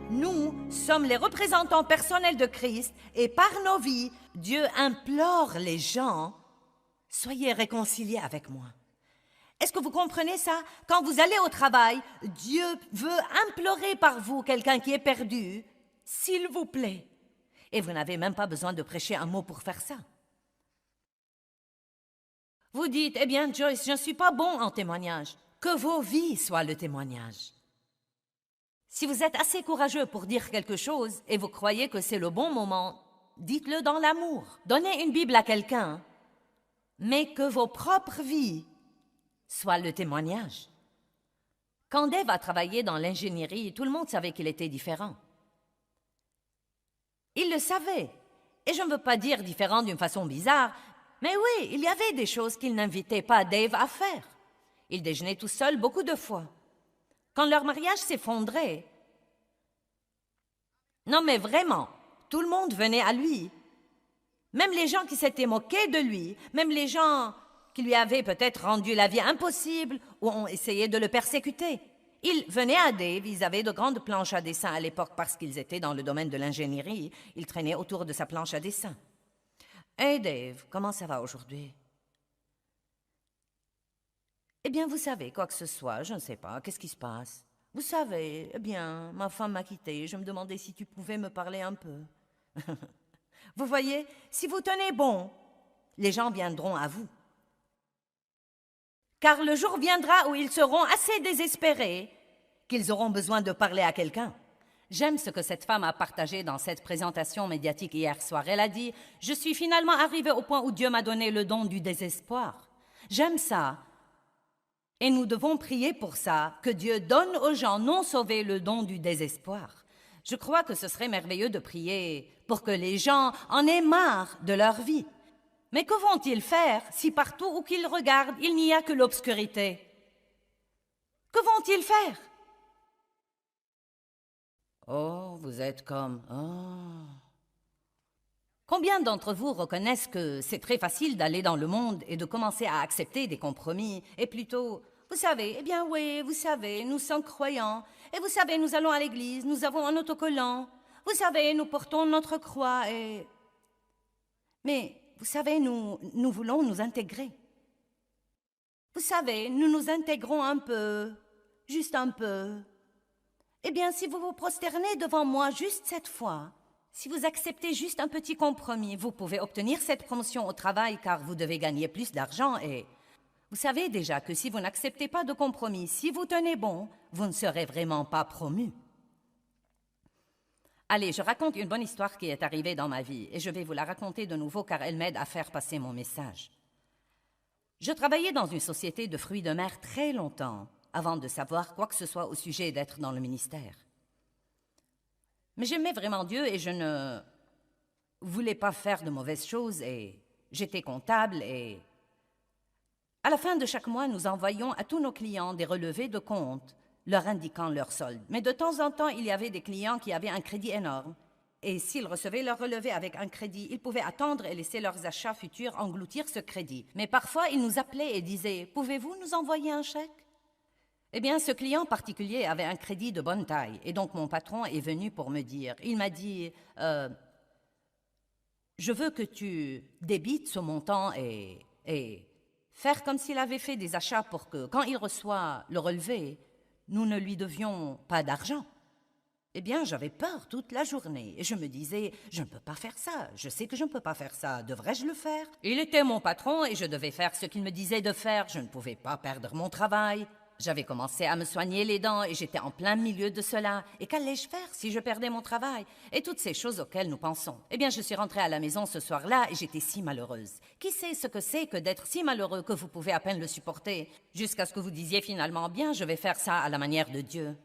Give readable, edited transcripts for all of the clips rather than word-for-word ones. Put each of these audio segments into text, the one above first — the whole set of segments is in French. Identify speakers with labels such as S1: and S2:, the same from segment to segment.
S1: Nous sommes les représentants personnels de Christ et par nos vies, Dieu implore les gens, soyez réconciliés avec moi. Est-ce que vous comprenez ça? Quand vous allez au travail, Dieu veut implorer par vous quelqu'un qui est perdu, s'il vous plaît. Et vous n'avez même pas besoin de prêcher un mot pour faire ça. Vous dites, eh bien Joyce, je ne suis pas bon en témoignage. Que vos vies soient le témoignage. Si vous êtes assez courageux pour dire quelque chose et vous croyez que c'est le bon moment, dites-le dans l'amour. Donnez une Bible à quelqu'un, mais que vos propres vies soient le témoignage. Quand Dave a travaillé dans l'ingénierie, tout le monde savait qu'il était différent. Il le savait. Et je ne veux pas dire différent d'une façon bizarre, mais oui, il y avait des choses qu'il n'invitait pas Dave à faire. Il déjeunait tout seul beaucoup de fois. Quand leur mariage s'effondrait, non mais vraiment, tout le monde venait à lui. Même les gens qui s'étaient moqués de lui, même les gens qui lui avaient peut-être rendu la vie impossible ou ont essayé de le persécuter. Ils venaient à Dave, ils avaient de grandes planches à dessin à l'époque parce qu'ils étaient dans le domaine de l'ingénierie. Ils traînaient autour de sa planche à dessin. « Hey Dave, comment ça va aujourd'hui? » « Eh bien, vous savez, quoi que ce soit, je ne sais pas, qu'est-ce qui se passe? Vous savez, eh bien, ma femme m'a quitté, je me demandais si tu pouvais me parler un peu. » Vous voyez, si vous tenez bon, les gens viendront à vous. Car le jour viendra où ils seront assez désespérés qu'ils auront besoin de parler à quelqu'un. J'aime ce que cette femme a partagé dans cette présentation médiatique hier soir. Elle a dit « Je suis finalement arrivée au point où Dieu m'a donné le don du désespoir. » J'aime ça. Et nous devons prier pour ça, que Dieu donne aux gens non sauvés le don du désespoir. Je crois que ce serait merveilleux de prier pour que les gens en aient marre de leur vie. Mais que vont-ils faire si partout où qu'ils regardent, il n'y a que l'obscurité? Que vont-ils faire? Oh, vous êtes comme... Oh. Combien d'entre vous reconnaissent que c'est très facile d'aller dans le monde et de commencer à accepter des compromis et plutôt... Vous savez, eh bien oui, vous savez, nous sommes croyants. Et vous savez, nous allons à l'église, nous avons un autocollant. Vous savez, nous portons notre croix et... Mais, vous savez, nous voulons nous intégrer. Vous savez, nous nous intégrons un peu, juste un peu. Eh bien, si vous vous prosternez devant moi juste cette fois, si vous acceptez juste un petit compromis, vous pouvez obtenir cette promotion au travail car vous devez gagner plus d'argent et... Vous savez déjà que si vous n'acceptez pas de compromis, si vous tenez bon, vous ne serez vraiment pas promu. Allez, je raconte une bonne histoire qui est arrivée dans ma vie et je vais vous la raconter de nouveau car elle m'aide à faire passer mon message. Je travaillais dans une société de fruits de mer très longtemps avant de savoir quoi que ce soit au sujet d'être dans le ministère. Mais j'aimais vraiment Dieu et je ne voulais pas faire de mauvaises choses et j'étais comptable et... À la fin de chaque mois, nous envoyions à tous nos clients des relevés de compte leur indiquant leur solde. Mais de temps en temps, il y avait des clients qui avaient un crédit énorme. Et s'ils recevaient leur relevé avec un crédit, ils pouvaient attendre et laisser leurs achats futurs engloutir ce crédit. Mais parfois, ils nous appelaient et disaient « Pouvez-vous nous envoyer un chèque ?» Eh bien, ce client particulier avait un crédit de bonne taille. Et donc, mon patron est venu pour me dire. Il m'a dit « Je veux que tu débites ce montant et faire comme s'il avait fait des achats pour que, quand il reçoit le relevé, nous ne lui devions pas d'argent. » Eh bien, j'avais peur toute la journée et je me disais, je ne peux pas faire ça, je sais que je ne peux pas faire ça, devrais-je le faire? Il était mon patron et je devais faire ce qu'il me disait de faire, je ne pouvais pas perdre mon travail. J'avais commencé à me soigner les dents et j'étais en plein milieu de cela. Et qu'allais-je faire si je perdais mon travail? Et toutes ces choses auxquelles nous pensons. Eh bien, je suis rentrée à la maison ce soir-là et j'étais si malheureuse. Qui sait ce que c'est que d'être si malheureux que vous pouvez à peine le supporter? Jusqu'à ce que vous disiez finalement, bien, je vais faire ça à la manière de Dieu.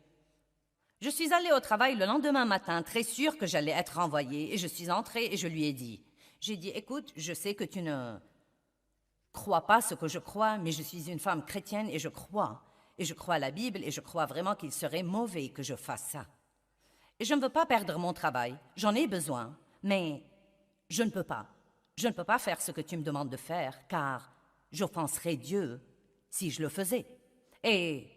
S1: Je suis allée au travail le lendemain matin, très sûre que j'allais être renvoyée. Et je suis entrée et je lui ai dit, écoute, je sais que tu ne crois pas ce que je crois, mais je suis une femme chrétienne et je crois. Et je crois à la Bible et je crois vraiment qu'il serait mauvais que je fasse ça. Et je ne veux pas perdre mon travail, j'en ai besoin, mais je ne peux pas. Je ne peux pas faire ce que tu me demandes de faire, car j'offenserais Dieu si je le faisais. Et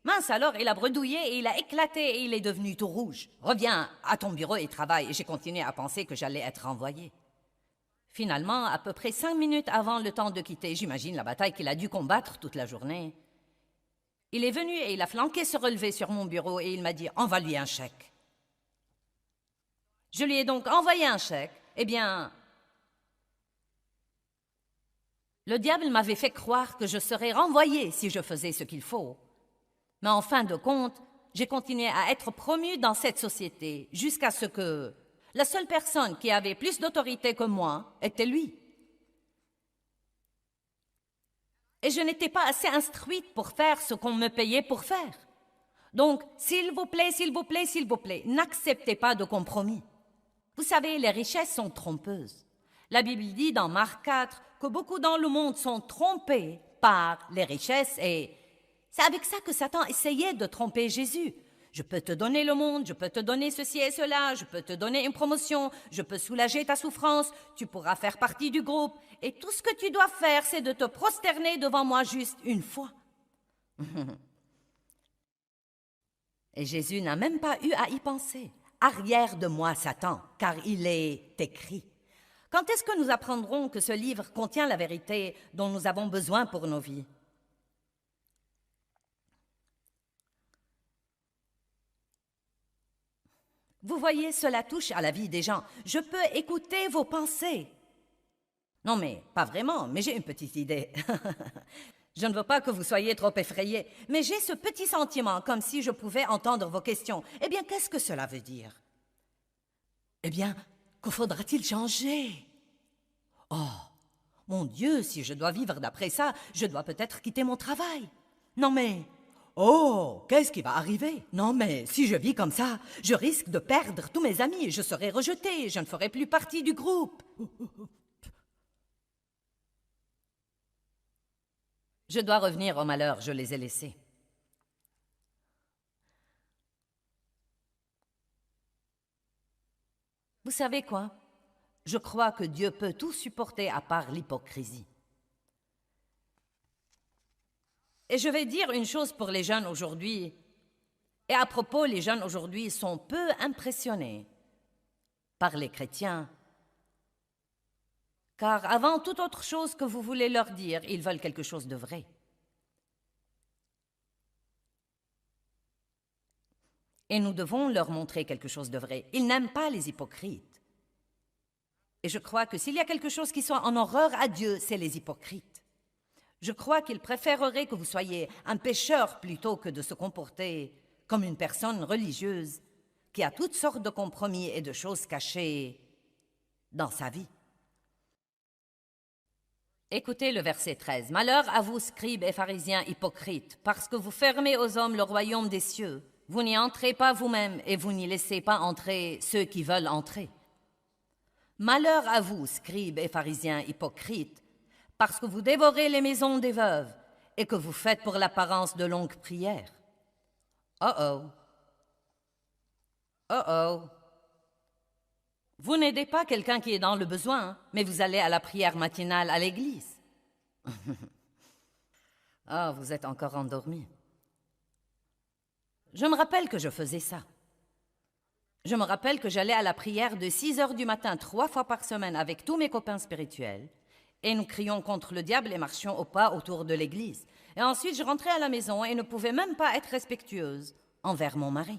S1: Mince alors, il a bredouillé et il a éclaté et il est devenu tout rouge. Reviens à ton bureau et travaille. Et j'ai continué à penser que j'allais être renvoyé. Finalement, à peu près 5 minutes avant le temps de quitter, j'imagine la bataille qu'il a dû combattre toute la journée, il est venu et il a flanqué ce relevé sur mon bureau et il m'a dit « Envoie-lui un chèque ». Je lui ai donc envoyé un chèque. Eh bien, le diable m'avait fait croire que je serais renvoyé si je faisais ce qu'il faut. Mais en fin de compte, j'ai continué à être promu dans cette société jusqu'à ce que la seule personne qui avait plus d'autorité que moi était lui. Et je n'étais pas assez instruite pour faire ce qu'on me payait pour faire. Donc, s'il vous plaît, s'il vous plaît, s'il vous plaît, n'acceptez pas de compromis. Vous savez, les richesses sont trompeuses. La Bible dit dans Marc 4 que beaucoup dans le monde sont trompés par les richesses et c'est avec ça que Satan essayait de tromper Jésus. Je peux te donner le monde, je peux te donner ceci et cela, je peux te donner une promotion, je peux soulager ta souffrance, tu pourras faire partie du groupe. Et tout ce que tu dois faire, c'est de te prosterner devant moi juste une fois. Et Jésus n'a même pas eu à y penser. Arrière de moi, Satan, car il est écrit. Quand est-ce que nous apprendrons que ce livre contient la vérité dont nous avons besoin pour nos vies? Vous voyez, cela touche à la vie des gens. Je peux écouter vos pensées. Non, mais pas vraiment, mais j'ai une petite idée. Je ne veux pas que vous soyez trop effrayés, mais j'ai ce petit sentiment, comme si je pouvais entendre vos questions. Eh bien, qu'est-ce que cela veut dire? Eh bien, que faudra-t-il changer? Oh, mon Dieu, si je dois vivre d'après ça, je dois peut-être quitter mon travail. Non, mais... Oh, qu'est-ce qui va arriver? Non, mais si je vis comme ça, je risque de perdre tous mes amis, je serai rejeté, je ne ferai plus partie du groupe. Je dois revenir au malheur, je les ai laissés. Vous savez quoi? Je crois que Dieu peut tout supporter à part l'hypocrisie. Et je vais dire une chose pour les jeunes aujourd'hui. Et à propos, les jeunes aujourd'hui sont peu impressionnés par les chrétiens. Car avant toute autre chose que vous voulez leur dire, ils veulent quelque chose de vrai. Et nous devons leur montrer quelque chose de vrai. Ils n'aiment pas les hypocrites. Et je crois que s'il y a quelque chose qui soit en horreur à Dieu, c'est les hypocrites. Je crois qu'il préférerait que vous soyez un pécheur plutôt que de se comporter comme une personne religieuse qui a toutes sortes de compromis et de choses cachées dans sa vie. Écoutez le verset 13. « Malheur à vous, scribes et pharisiens hypocrites, parce que vous fermez aux hommes le royaume des cieux. Vous n'y entrez pas vous-même et vous n'y laissez pas entrer ceux qui veulent entrer. Malheur à vous, scribes et pharisiens hypocrites, parce que vous dévorez les maisons des veuves et que vous faites pour l'apparence de longues prières. » Oh oh. Oh oh. Vous n'aidez pas quelqu'un qui est dans le besoin, mais vous allez à la prière matinale à l'église. Ah, vous êtes encore endormi. Je me rappelle que je faisais ça. Je me rappelle que j'allais à la prière de 6 heures du matin 3 fois par semaine avec tous mes copains spirituels et nous crions contre le diable et marchions au pas autour de l'église. Et ensuite, je rentrais à la maison et ne pouvais même pas être respectueuse envers mon mari.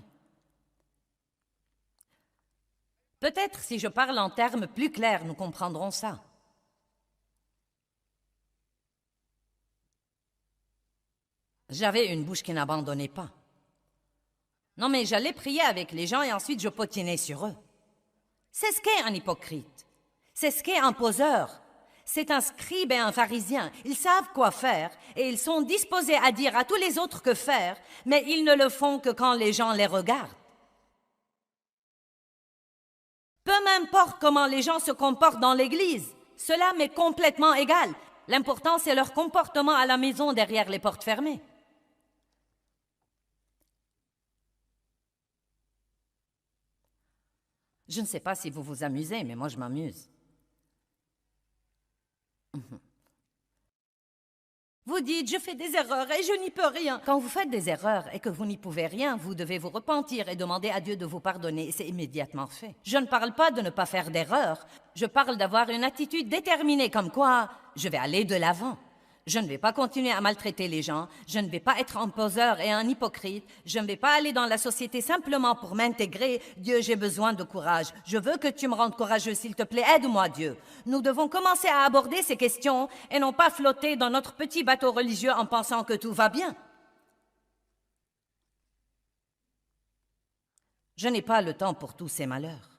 S1: Peut-être si je parle en termes plus clairs, nous comprendrons ça. J'avais une bouche qui n'abandonnait pas. Non, mais j'allais prier avec les gens et ensuite je potinais sur eux. C'est ce qu'est un hypocrite. C'est ce qu'est un poseur. C'est un scribe et un pharisien. Ils savent quoi faire et ils sont disposés à dire à tous les autres que faire, mais ils ne le font que quand les gens les regardent. Peu m'importe comment les gens se comportent dans l'église, cela m'est complètement égal. L'important, c'est leur comportement à la maison derrière les portes fermées. Je ne sais pas si vous vous amusez, mais moi je m'amuse. Vous dites, je fais des erreurs et je n'y peux rien. Quand vous faites des erreurs et que vous n'y pouvez rien, vous devez vous repentir et demander à Dieu de vous pardonner. Et c'est immédiatement fait. Je ne parle pas de ne pas faire d'erreurs. Je parle d'avoir une attitude déterminée, comme quoi je vais aller de l'avant. Je ne vais pas continuer à maltraiter les gens. Je ne vais pas être un poseur et un hypocrite. Je ne vais pas aller dans la société simplement pour m'intégrer. Dieu, j'ai besoin de courage. Je veux que tu me rendes courageux, s'il te plaît. Aide-moi, Dieu. Nous devons commencer à aborder ces questions et non pas flotter dans notre petit bateau religieux en pensant que tout va bien. Je n'ai pas le temps pour tous ces malheurs.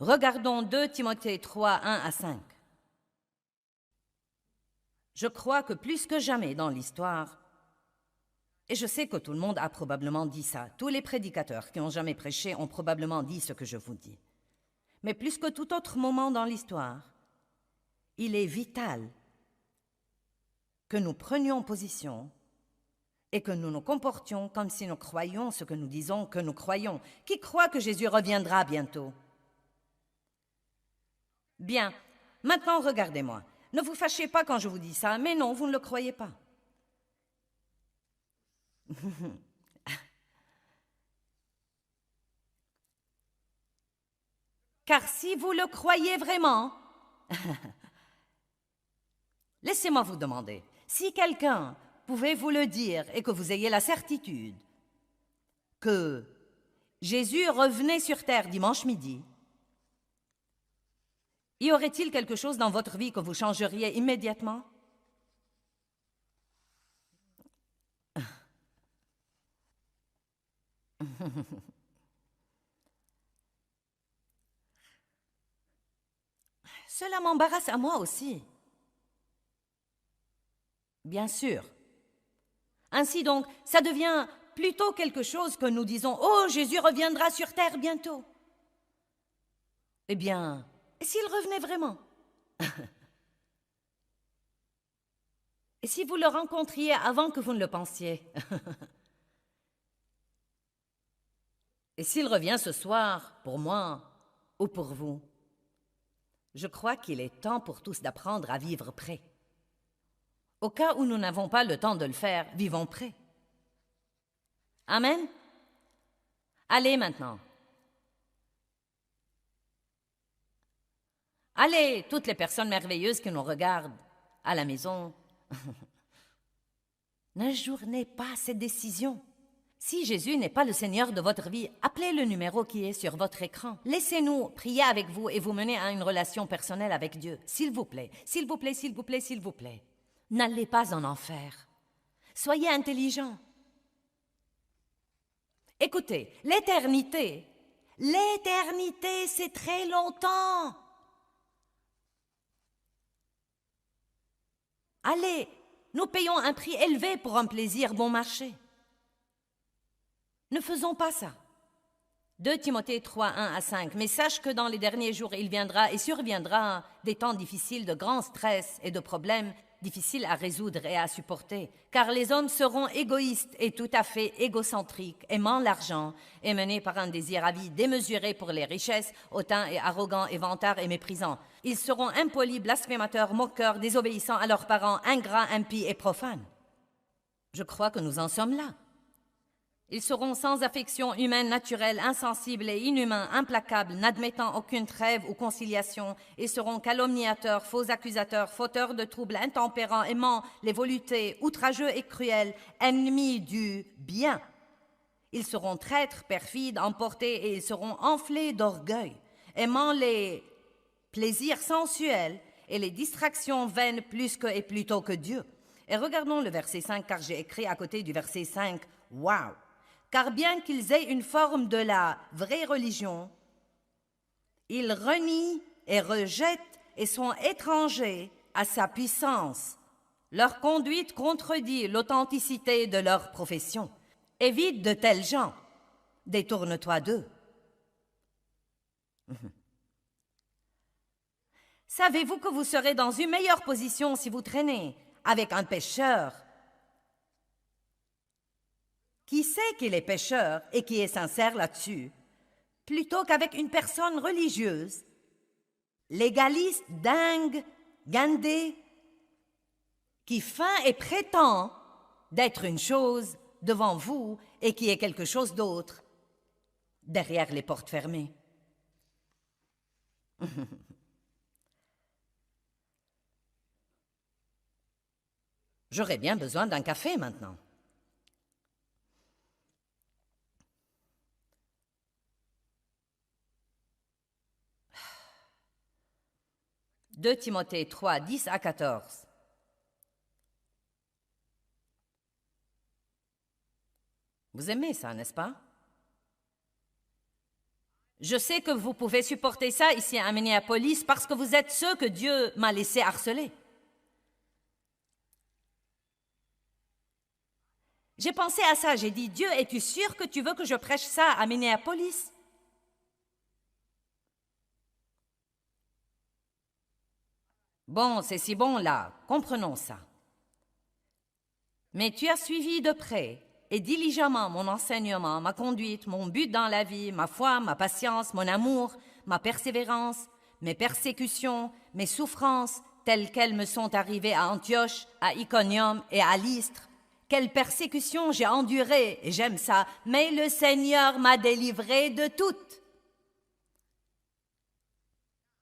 S1: Regardons 2 Timothée 3, 1 à 5. Je crois que plus que jamais dans l'histoire, et je sais que tout le monde a probablement dit ça, tous les prédicateurs qui ont jamais prêché ont probablement dit ce que je vous dis. Mais plus que tout autre moment dans l'histoire, il est vital que nous prenions position et que nous nous comportions comme si nous croyions ce que nous disons que nous croyons. Qui croit que Jésus reviendra bientôt? Bien, maintenant regardez-moi. Ne vous fâchez pas quand je vous dis ça, mais non, vous ne le croyez pas. Car si vous le croyez vraiment, laissez-moi vous demander, si quelqu'un pouvait vous le dire et que vous ayez la certitude que Jésus revenait sur terre dimanche midi, y aurait-il quelque chose dans votre vie que vous changeriez immédiatement? Cela m'embarrasse à moi aussi. Bien sûr. Ainsi donc, ça devient plutôt quelque chose que nous disons « Oh, Jésus reviendra sur terre bientôt ». Eh bien, et s'il revenait vraiment? Et si vous le rencontriez avant que vous ne le pensiez? Et s'il revient ce soir, pour moi ou pour vous? Je crois qu'il est temps pour tous d'apprendre à vivre prêts. Au cas où nous n'avons pas le temps de le faire, vivons prêts. Amen? Allez maintenant. Allez, toutes les personnes merveilleuses qui nous regardent à la maison. N'ajournez pas cette décision. Si Jésus n'est pas le Seigneur de votre vie, appelez le numéro qui est sur votre écran. Laissez-nous prier avec vous et vous mener à une relation personnelle avec Dieu. S'il vous plaît, s'il vous plaît, s'il vous plaît, s'il vous plaît. N'allez pas en enfer. Soyez intelligents. Écoutez, l'éternité, c'est très longtemps. Allez, nous payons un prix élevé pour un plaisir bon marché. Ne faisons pas ça. 2 Timothée 3, 1 à 5. Mais sache que dans les derniers jours, il viendra et surviendra des temps difficiles, de grands stress et de problèmes difficiles à résoudre et à supporter. Car les hommes seront égoïstes et tout à fait égocentriques, aimant l'argent et menés par un désir à vie démesuré pour les richesses, hautains et arrogants et vantards et méprisants. Ils seront impolis, blasphémateurs, moqueurs, désobéissants à leurs parents, ingrats, impies et profanes. Je crois que nous en sommes là. Ils seront sans affection humaine naturelle, insensibles et inhumains, implacables, n'admettant aucune trêve ou conciliation, et seront calomniateurs, faux accusateurs, fauteurs de troubles, intempérants, aimants les voluptés, outrageux et cruels, ennemis du bien. Ils seront traîtres, perfides, emportés, et ils seront enflés d'orgueil, aimant les plaisirs sensuels et les distractions vaines plus que et plutôt que Dieu. Et regardons le verset 5, car j'ai écrit à côté du verset 5, « Waouh !» Car bien qu'ils aient une forme de la vraie religion, ils renient et rejettent et sont étrangers à sa puissance. Leur conduite contredit l'authenticité de leur profession. Évite de tels gens. Détourne-toi d'eux. Savez-vous que vous serez dans une meilleure position si vous traînez avec un pécheur qui sait qu'il est pécheur et qui est sincère là-dessus, plutôt qu'avec une personne religieuse légaliste, dingue, guindé, qui feint et prétend d'être une chose devant vous et qui est quelque chose d'autre derrière les portes fermées. J'aurais bien besoin d'un café maintenant. « 2 Timothée 3, 10 à 14. Vous aimez ça, n'est-ce pas? Je sais que vous pouvez supporter ça ici à Minneapolis parce que vous êtes ceux que Dieu m'a laissé harceler. J'ai pensé à ça, j'ai dit, Dieu, es-tu sûr que tu veux que je prêche ça à Minneapolis? Bon, c'est si bon là, comprenons ça. Mais tu as suivi de près et diligemment mon enseignement, ma conduite, mon but dans la vie, ma foi, ma patience, mon amour, ma persévérance, mes persécutions, mes souffrances, telles qu'elles me sont arrivées à Antioche, à Iconium et à Lystre. Quelle persécution j'ai endurée, et j'aime ça, mais le Seigneur m'a délivré de toutes.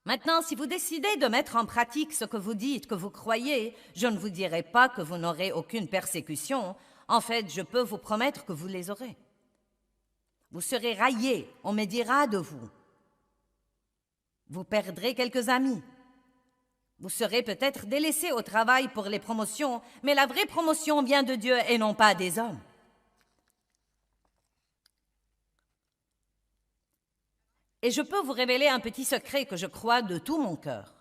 S1: Maintenant, si vous décidez de mettre en pratique ce que vous dites, que vous croyez, je ne vous dirai pas que vous n'aurez aucune persécution. En fait, je peux vous promettre que vous les aurez. Vous serez raillés, on me dira de vous. Vous perdrez quelques amis. Vous serez peut-être délaissés au travail pour les promotions, mais la vraie promotion vient de Dieu et non pas des hommes. Et je peux vous révéler un petit secret que je crois de tout mon cœur.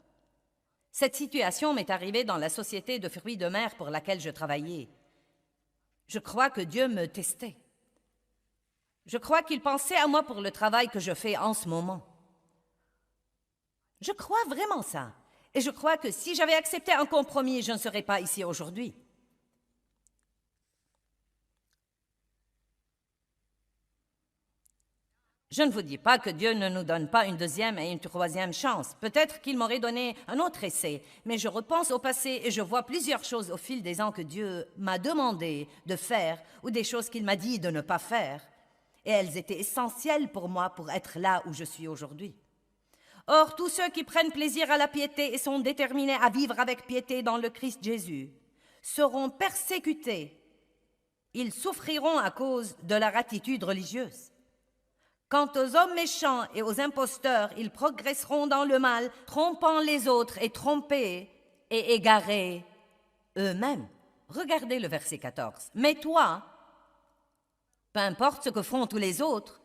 S1: Cette situation m'est arrivée dans la société de fruits de mer pour laquelle je travaillais. Je crois que Dieu me testait. Je crois qu'il pensait à moi pour le travail que je fais en ce moment. Je crois vraiment ça. Et je crois que si j'avais accepté un compromis, je ne serais pas ici aujourd'hui. Je ne vous dis pas que Dieu ne nous donne pas une deuxième et une troisième chance. Peut-être qu'il m'aurait donné un autre essai, mais je repense au passé et je vois plusieurs choses au fil des ans que Dieu m'a demandé de faire ou des choses qu'il m'a dit de ne pas faire. Et elles étaient essentielles pour moi pour être là où je suis aujourd'hui. Or, tous ceux qui prennent plaisir à la piété et sont déterminés à vivre avec piété dans le Christ Jésus seront persécutés. Ils souffriront à cause de leur attitude religieuse. Quant aux hommes méchants et aux imposteurs, ils progresseront dans le mal, trompant les autres et trompés et égarés eux-mêmes. Regardez le verset 14. Mais toi, peu importe ce que font tous les autres,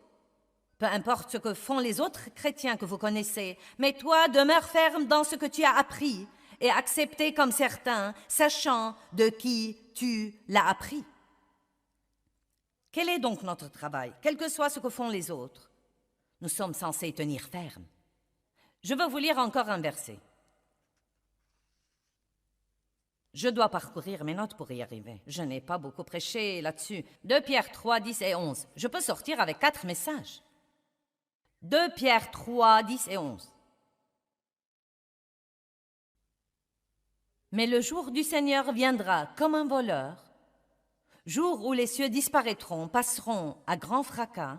S1: peu importe ce que font les autres chrétiens que vous connaissez, mais toi, demeure ferme dans ce que tu as appris et accepté comme certain, sachant de qui tu l'as appris. Quel est donc notre travail? Quel que soit ce que font les autres, nous sommes censés tenir ferme. Je veux vous lire encore un verset. Je dois parcourir mes notes pour y arriver. Je n'ai pas beaucoup prêché là-dessus. 2 Pierre 3, 10 et 11. Je peux sortir avec 4 messages. 2 Pierre 3, 10 et 11. Mais le jour du Seigneur viendra comme un voleur, jour où les cieux disparaîtront, passeront à grand fracas,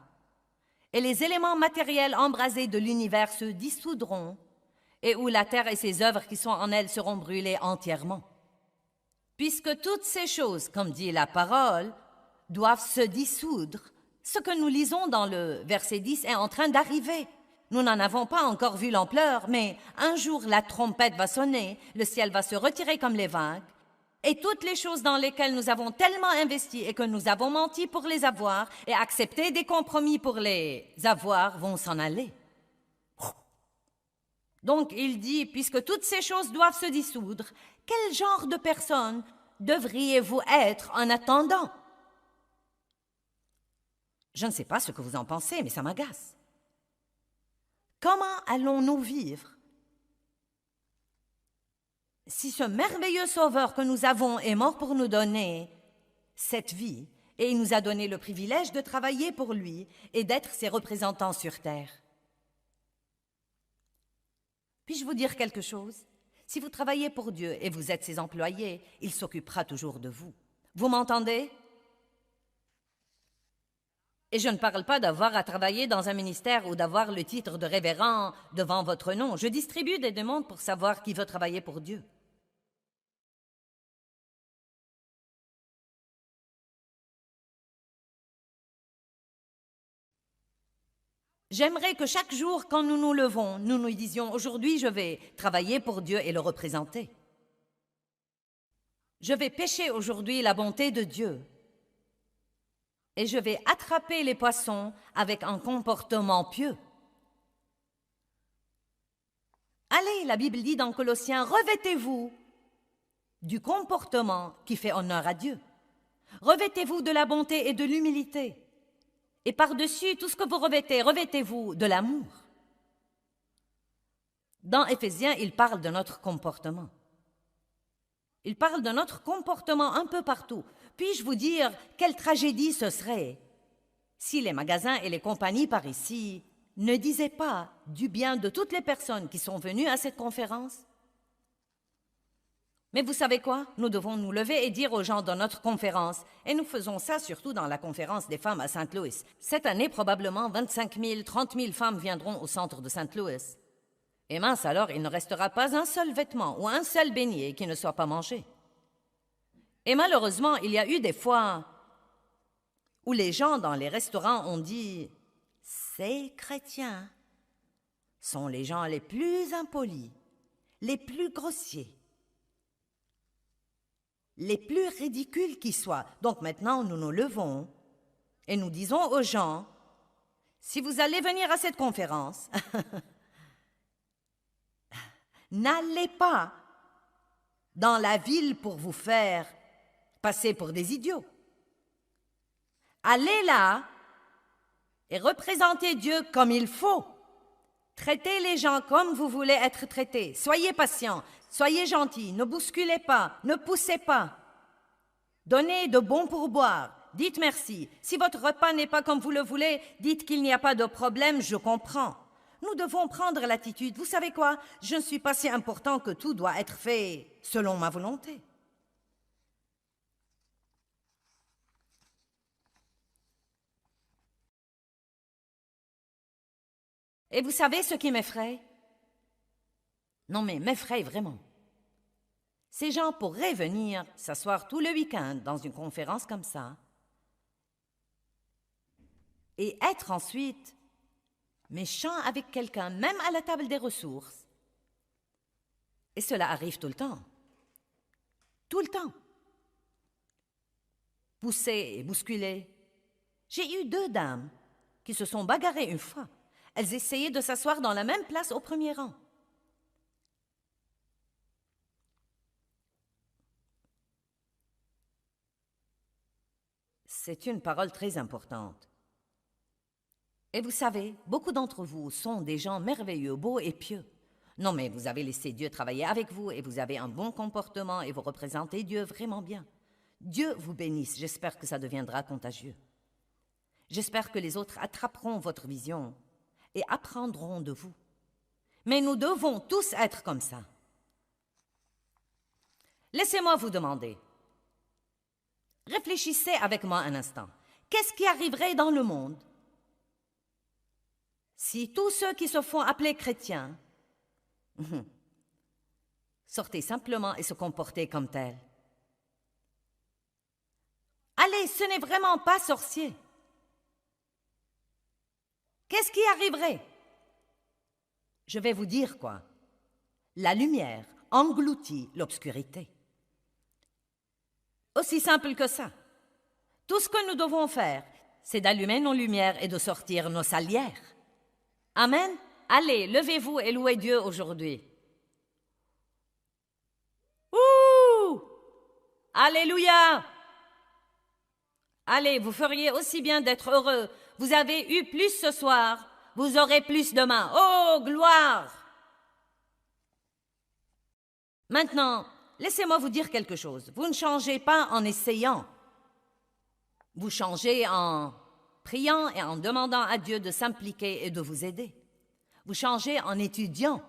S1: et les éléments matériels embrasés de l'univers se dissoudront, et où la terre et ses œuvres qui sont en elle seront brûlées entièrement. Puisque toutes ces choses, comme dit la parole, doivent se dissoudre, ce que nous lisons dans le verset 10 est en train d'arriver. Nous n'en avons pas encore vu l'ampleur, mais un jour la trompette va sonner, le ciel va se retirer comme les vagues, et toutes les choses dans lesquelles nous avons tellement investi et que nous avons menti pour les avoir et accepté des compromis pour les avoir vont s'en aller. Donc il dit, puisque toutes ces choses doivent se dissoudre, quel genre de personne devriez-vous être en attendant? Je ne sais pas ce que vous en pensez, mais ça m'agace. Comment allons-nous vivre si ce merveilleux Sauveur que nous avons est mort pour nous donner cette vie et il nous a donné le privilège de travailler pour lui et d'être ses représentants sur terre? Puis-je vous dire quelque chose? Si vous travaillez pour Dieu et vous êtes ses employés, il s'occupera toujours de vous. Vous m'entendez? Et je ne parle pas d'avoir à travailler dans un ministère ou d'avoir le titre de révérend devant votre nom. Je distribue des demandes pour savoir qui veut travailler pour Dieu. J'aimerais que chaque jour, quand nous nous levons, nous nous disions « Aujourd'hui, je vais travailler pour Dieu et le représenter. Je vais pécher aujourd'hui la bonté de Dieu. Et je vais attraper les poissons avec un comportement pieux. » Allez, la Bible dit dans Colossiens, revêtez-vous du comportement qui fait honneur à Dieu. Revêtez-vous de la bonté et de l'humilité. Et par-dessus tout ce que vous revêtez, revêtez-vous de l'amour. Dans Éphésiens, il parle de notre comportement. Il parle de notre comportement un peu partout. Puis-je vous dire quelle tragédie ce serait si les magasins et les compagnies par ici ne disaient pas du bien de toutes les personnes qui sont venues à cette conférence? Mais vous savez quoi? Nous devons nous lever et dire aux gens dans notre conférence, et nous faisons ça surtout dans la conférence des femmes à St. Louis. Cette année, probablement 25 000, 30 000 femmes viendront au centre de St. Louis. Et mince alors, il ne restera pas un seul vêtement ou un seul beignet qui ne soit pas mangé. Et malheureusement, il y a eu des fois où les gens dans les restaurants ont dit « Ces chrétiens sont les gens les plus impolis, les plus grossiers, les plus ridicules qui soient. » Donc maintenant, nous nous levons et nous disons aux gens « Si vous allez venir à cette conférence, n'allez pas dans la ville pour vous faire passer pour des idiots. Allez là et représentez Dieu comme il faut. Traitez les gens comme vous voulez être traités. Soyez patients, soyez gentils, ne bousculez pas, ne poussez pas. Donnez de bons pourboires, dites merci. Si votre repas n'est pas comme vous le voulez, dites qu'il n'y a pas de problème, je comprends. Nous devons prendre l'attitude. Vous savez quoi? Je ne suis pas si important que tout doit être fait selon ma volonté. Et vous savez ce qui m'effraie? Non, mais m'effraie vraiment. Ces gens pourraient venir s'asseoir tout le week-end dans une conférence comme ça et être ensuite méchants avec quelqu'un, même à la table des ressources. Et cela arrive tout le temps. Tout le temps. Pousser et bousculer. J'ai eu 2 dames qui se sont bagarrées une fois. Elles essayaient de s'asseoir dans la même place au premier rang. C'est une parole très importante. Et vous savez, beaucoup d'entre vous sont des gens merveilleux, beaux et pieux. Non, mais vous avez laissé Dieu travailler avec vous et vous avez un bon comportement et vous représentez Dieu vraiment bien. Dieu vous bénisse. J'espère que ça deviendra contagieux. J'espère que les autres attraperont votre vision et apprendront de vous. Mais nous devons tous être comme ça. Laissez-moi vous demander. Réfléchissez avec moi un instant. Qu'est-ce qui arriverait dans le monde si tous ceux qui se font appeler chrétiens sortaient simplement et se comportaient comme tels? Allez, ce n'est vraiment pas sorcier. Qu'est-ce qui arriverait? Je vais vous dire quoi. La lumière engloutit l'obscurité. Aussi simple que ça. Tout ce que nous devons faire, c'est d'allumer nos lumières et de sortir nos salières. Amen. Allez, levez-vous et louez Dieu aujourd'hui. Ouh! Alléluia! Allez, vous feriez aussi bien d'être heureux. Vous avez eu plus ce soir, vous aurez plus demain. Oh, gloire! Maintenant, laissez-moi vous dire quelque chose. Vous ne changez pas en essayant. Vous changez en priant et en demandant à Dieu de s'impliquer et de vous aider. Vous changez en étudiant.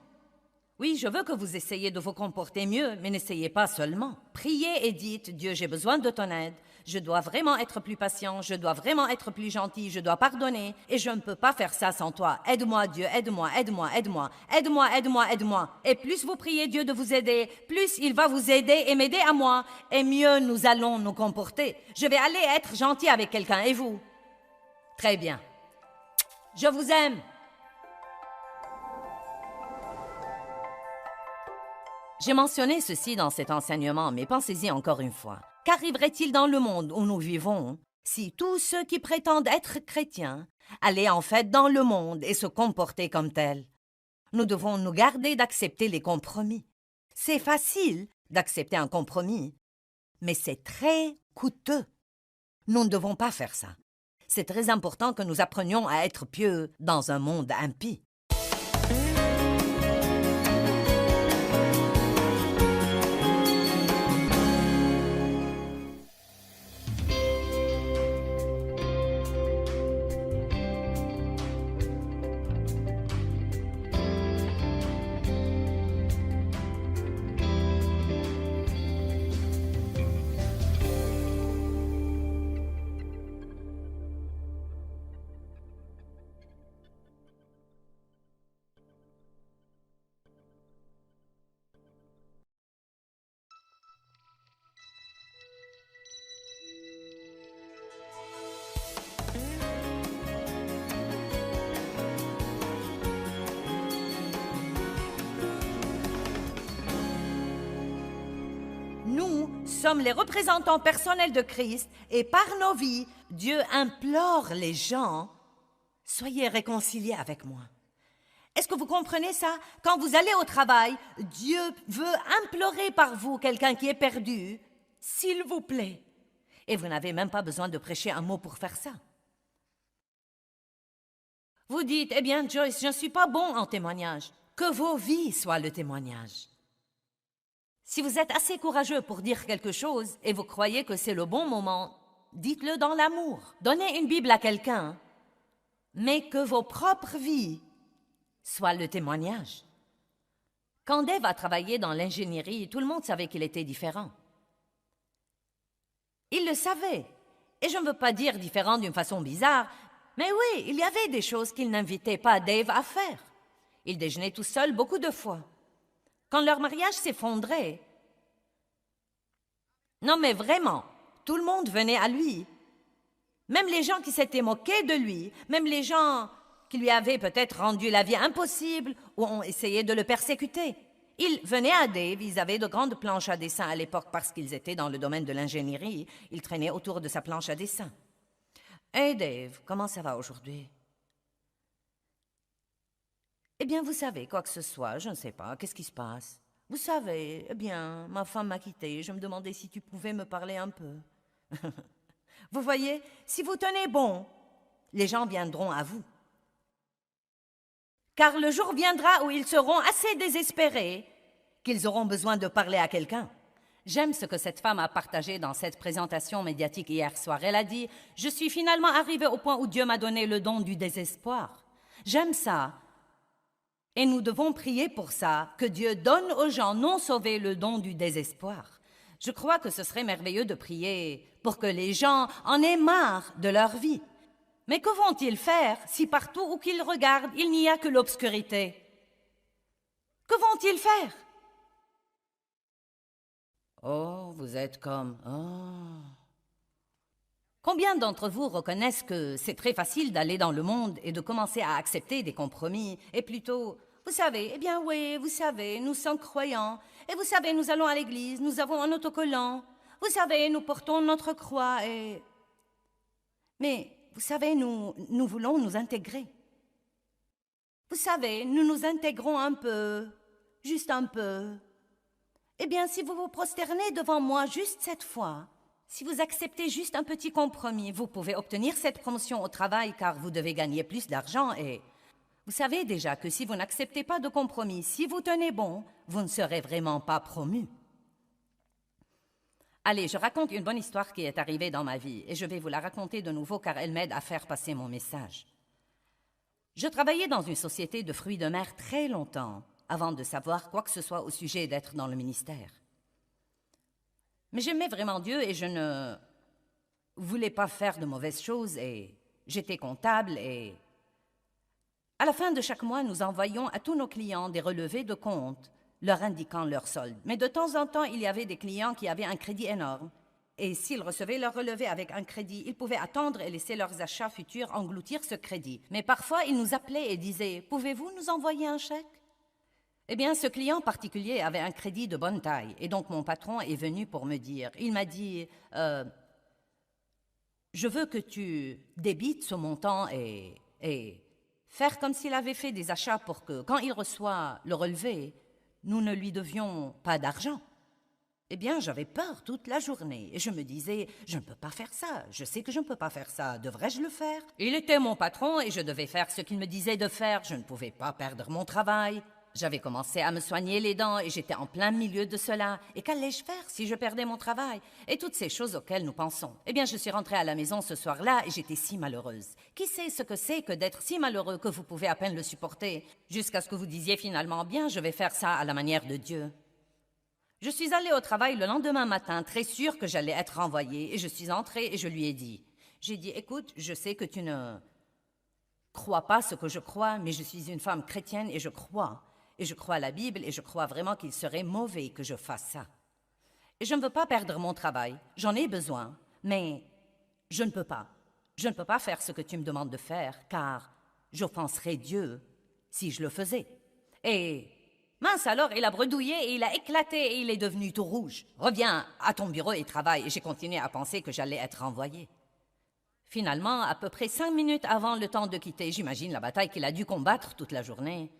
S1: Oui, je veux que vous essayiez de vous comporter mieux, mais n'essayez pas seulement. Priez et dites, Dieu, j'ai besoin de ton aide. Je dois vraiment être plus patient, je dois vraiment être plus gentil, je dois pardonner, et je ne peux pas faire ça sans toi. Aide-moi, Dieu, aide-moi, aide-moi, aide-moi, aide-moi, aide-moi, aide-moi. Et plus vous priez Dieu de vous aider, plus il va vous aider et m'aider à moi, et mieux nous allons nous comporter. Je vais aller être gentil avec quelqu'un, et vous? Très bien. Je vous aime. J'ai mentionné ceci dans cet enseignement, mais pensez-y encore une fois. Qu'arriverait-il dans le monde où nous vivons si tous ceux qui prétendent être chrétiens allaient en fait dans le monde et se comporter comme tels? Nous devons nous garder d'accepter les compromis. C'est facile d'accepter un compromis, mais c'est très coûteux. Nous ne devons pas faire ça. C'est très important que nous apprenions à être pieux dans un monde impie. Nous sommes les représentants personnels de Christ et par nos vies, Dieu implore les gens, soyez réconciliés avec moi. Est-ce que vous comprenez ça? Quand vous allez au travail, Dieu veut implorer par vous quelqu'un qui est perdu, s'il vous plaît. Et vous n'avez même pas besoin de prêcher un mot pour faire ça. Vous dites, eh bien Joyce, je ne suis pas bon en témoignage. Que vos vies soient le témoignage. Si vous êtes assez courageux pour dire quelque chose et vous croyez que c'est le bon moment, dites-le dans l'amour. Donnez une Bible à quelqu'un, mais que vos propres vies soient le témoignage. Quand Dave a travaillé dans l'ingénierie, tout le monde savait qu'il était différent. Il le savait. Et je ne veux pas dire différent d'une façon bizarre, mais oui, il y avait des choses qu'il n'invitait pas Dave à faire. Il déjeunait tout seul beaucoup de fois. Quand leur mariage s'effondrait, non mais vraiment, tout le monde venait à lui. Même les gens qui s'étaient moqués de lui, même les gens qui lui avaient peut-être rendu la vie impossible ou ont essayé de le persécuter. Ils venaient à Dave, ils avaient de grandes planches à dessin à l'époque parce qu'ils étaient dans le domaine de l'ingénierie. Ils traînaient autour de sa planche à dessin. « Hey Dave, comment ça va aujourd'hui? » Eh bien, vous savez, quoi que ce soit, je ne sais pas, qu'est-ce qui se passe? Vous savez, eh bien, ma femme m'a quitté, je me demandais si tu pouvais me parler un peu. Vous voyez, si vous tenez bon, les gens viendront à vous. Car le jour viendra où ils seront assez désespérés qu'ils auront besoin de parler à quelqu'un. J'aime ce que cette femme a partagé dans cette présentation médiatique hier soir. Elle a dit « Je suis finalement arrivée au point où Dieu m'a donné le don du désespoir. » J'aime ça. Et nous devons prier pour ça, que Dieu donne aux gens non sauvés le don du désespoir. Je crois que ce serait merveilleux de prier pour que les gens en aient marre de leur vie. Mais que vont-ils faire si partout où qu'ils regardent, il n'y a que l'obscurité? Que vont-ils faire? Oh, vous êtes comme... Oh. Combien d'entre vous reconnaissent que c'est très facile d'aller dans le monde et de commencer à accepter des compromis et plutôt, vous savez, eh bien oui, vous savez, nous sommes croyants et vous savez, nous allons à l'église, nous avons un autocollant, vous savez, nous portons notre croix et... Mais, vous savez, nous voulons nous intégrer. Vous savez, nous nous intégrons un peu, juste un peu. Eh bien, si vous vous prosternez devant moi juste cette fois, si vous acceptez juste un petit compromis, vous pouvez obtenir cette promotion au travail car vous devez gagner plus d'argent et vous savez déjà que si vous n'acceptez pas de compromis, si vous tenez bon, vous ne serez vraiment pas promu. Allez, je raconte une bonne histoire qui est arrivée dans ma vie et je vais vous la raconter de nouveau car elle m'aide à faire passer mon message. Je travaillais dans une société de fruits de mer très longtemps avant de savoir quoi que ce soit au sujet d'être dans le ministère. Mais j'aimais vraiment Dieu et je ne voulais pas faire de mauvaises choses et j'étais comptable et à la fin de chaque mois, nous envoyions à tous nos clients des relevés de compte leur indiquant leur solde. Mais de temps en temps, il y avait des clients qui avaient un crédit énorme. Et s'ils recevaient leur relevé avec un crédit, ils pouvaient attendre et laisser leurs achats futurs engloutir ce crédit. Mais parfois, ils nous appelaient et disaient « Pouvez-vous nous envoyer un chèque ?» Eh bien, ce client particulier avait un crédit de bonne taille. Et donc, mon patron est venu pour me dire. Il m'a dit je veux que tu débites ce montant et faire comme s'il avait fait des achats pour que, quand il reçoit le relevé, nous ne lui devions pas d'argent. Eh bien, j'avais peur toute la journée et je me disais, je ne peux pas faire ça, je sais que je ne peux pas faire ça, devrais-je le faire? Il était mon patron et je devais faire ce qu'il me disait de faire, je ne pouvais pas perdre mon travail. J'avais commencé à me soigner les dents et j'étais en plein milieu de cela. Et qu'allais-je faire si je perdais mon travail? Et toutes ces choses auxquelles nous pensons. Eh bien, je suis rentrée à la maison ce soir-là et j'étais si malheureuse. Qui sait ce que c'est que d'être si malheureux que vous pouvez à peine le supporter? Jusqu'à ce que vous disiez finalement, bien, je vais faire ça à la manière de Dieu. Je suis allée au travail le lendemain matin, très sûre que j'allais être renvoyée. Et je suis entrée et je lui ai dit, écoute, je sais que tu ne crois pas ce que je crois, mais je suis une femme chrétienne et je crois. Et je crois à la Bible et je crois vraiment qu'il serait mauvais que je fasse ça. Et je ne veux pas perdre mon travail, j'en ai besoin, mais je ne peux pas. Je ne peux pas faire ce que tu me demandes de faire, car j'offenserais Dieu si je le faisais. Et mince alors, il a bredouillé et il a éclaté et il est devenu tout rouge. Reviens à ton bureau et travaille. Et j'ai continué à penser que j'allais être renvoyée. Finalement, à peu près 5 minutes avant le temps de quitter, j'imagine la bataille qu'il a dû combattre toute la journée,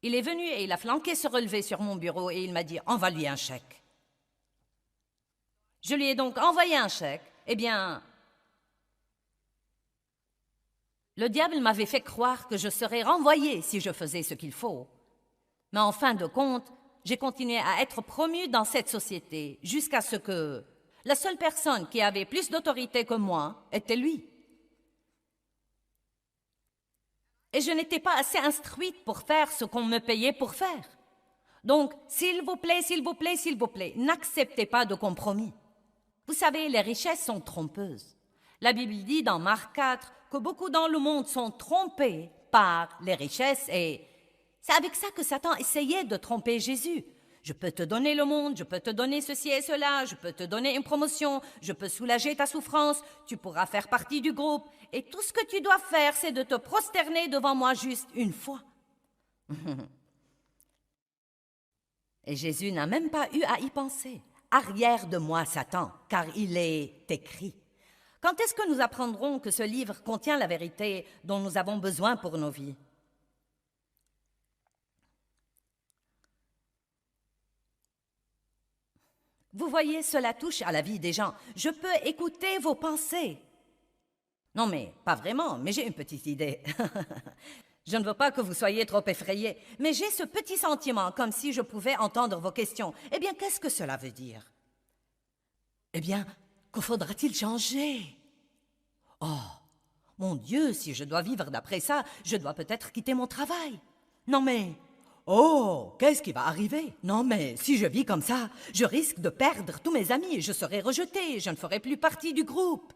S1: il est venu et il a flanqué ce relevé sur mon bureau et il m'a dit « Envoie-lui un chèque ». Je lui ai donc envoyé un chèque. Eh bien, le diable m'avait fait croire que je serais renvoyée si je faisais ce qu'il faut. Mais en fin de compte, j'ai continué à être promue dans cette société jusqu'à ce que la seule personne qui avait plus d'autorité que moi était lui. Et je n'étais pas assez instruite pour faire ce qu'on me payait pour faire. Donc, s'il vous plaît, s'il vous plaît, s'il vous plaît, n'acceptez pas de compromis. Vous savez, les richesses sont trompeuses. La Bible dit dans Marc 4 que beaucoup dans le monde sont trompés par les richesses et c'est avec ça que Satan essayait de tromper Jésus. Je peux te donner le monde, je peux te donner ceci et cela, je peux te donner une promotion, je peux soulager ta souffrance, tu pourras faire partie du groupe. Et tout ce que tu dois faire, c'est de te prosterner devant moi juste une fois. Et Jésus n'a même pas eu à y penser. Arrière de moi, Satan, car il est écrit. Quand est-ce que nous apprendrons que ce livre contient la vérité dont nous avons besoin pour nos vies? Vous voyez, cela touche à la vie des gens. Je peux écouter vos pensées. Non, mais pas vraiment, mais j'ai une petite idée. Je ne veux pas que vous soyez trop effrayés, mais j'ai ce petit sentiment, comme si je pouvais entendre vos questions. Eh bien, qu'est-ce que cela veut dire? Eh bien, que faudra-t-il changer? Oh, mon Dieu, si je dois vivre d'après ça, je dois peut-être quitter mon travail. Non, mais... Oh, qu'est-ce qui va arriver? Non, mais si je vis comme ça, je risque de perdre tous mes amis, je serai rejetée, je ne ferai plus partie du groupe.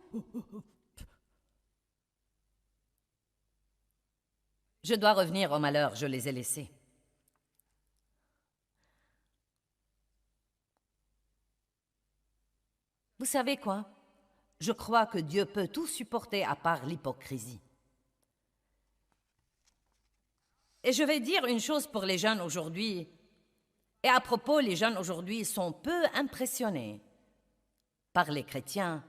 S1: Je dois revenir au malheur, je les ai laissés. Vous savez quoi? Je crois que Dieu peut tout supporter à part l'hypocrisie. Et je vais dire une chose pour les jeunes aujourd'hui. Et à propos, les jeunes aujourd'hui sont peu impressionnés par les chrétiens.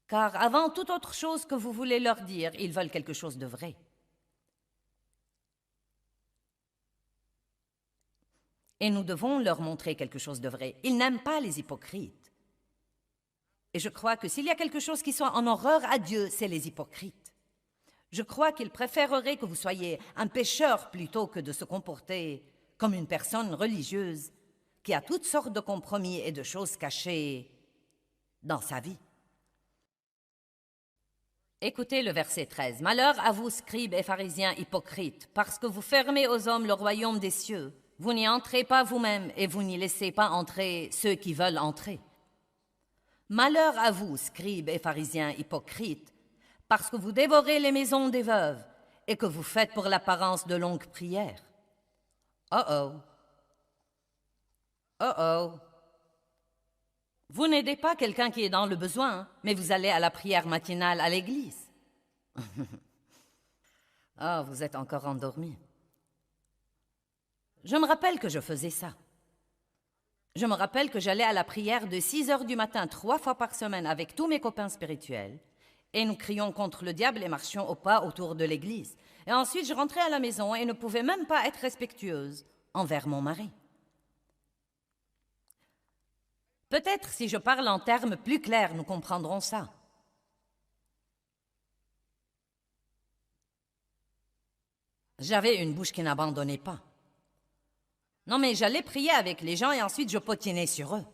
S1: Car avant toute autre chose que vous voulez leur dire, ils veulent quelque chose de vrai. Et nous devons leur montrer quelque chose de vrai. Ils n'aiment pas les hypocrites. Et je crois que s'il y a quelque chose qui soit en horreur à Dieu, c'est les hypocrites. Je crois qu'il préférerait que vous soyez un pécheur plutôt que de se comporter comme une personne religieuse qui a toutes sortes de compromis et de choses cachées dans sa vie. Écoutez le verset 13. Malheur à vous, scribes et pharisiens hypocrites, parce que vous fermez aux hommes le royaume des cieux. Vous n'y entrez pas vous-même et vous n'y laissez pas entrer ceux qui veulent entrer. Malheur à vous, scribes et pharisiens hypocrites, parce que vous dévorez les maisons des veuves et que vous faites pour l'apparence de longues prières. Oh oh. Oh oh. Vous n'aidez pas quelqu'un qui est dans le besoin, mais vous allez à la prière matinale à l'église. Ah, vous êtes encore endormi. Je me rappelle que je faisais ça. Je me rappelle que j'allais à la prière de 6 heures du matin 3 fois par semaine avec tous mes copains spirituels et nous crions contre le diable et marchions au pas autour de l'église. Et ensuite, je rentrais à la maison et ne pouvais même pas être respectueuse envers mon mari. Peut-être si je parle en termes plus clairs, nous comprendrons ça. J'avais une bouche qui n'abandonnait pas. Non, mais j'allais prier avec les gens et ensuite je potinais sur eux.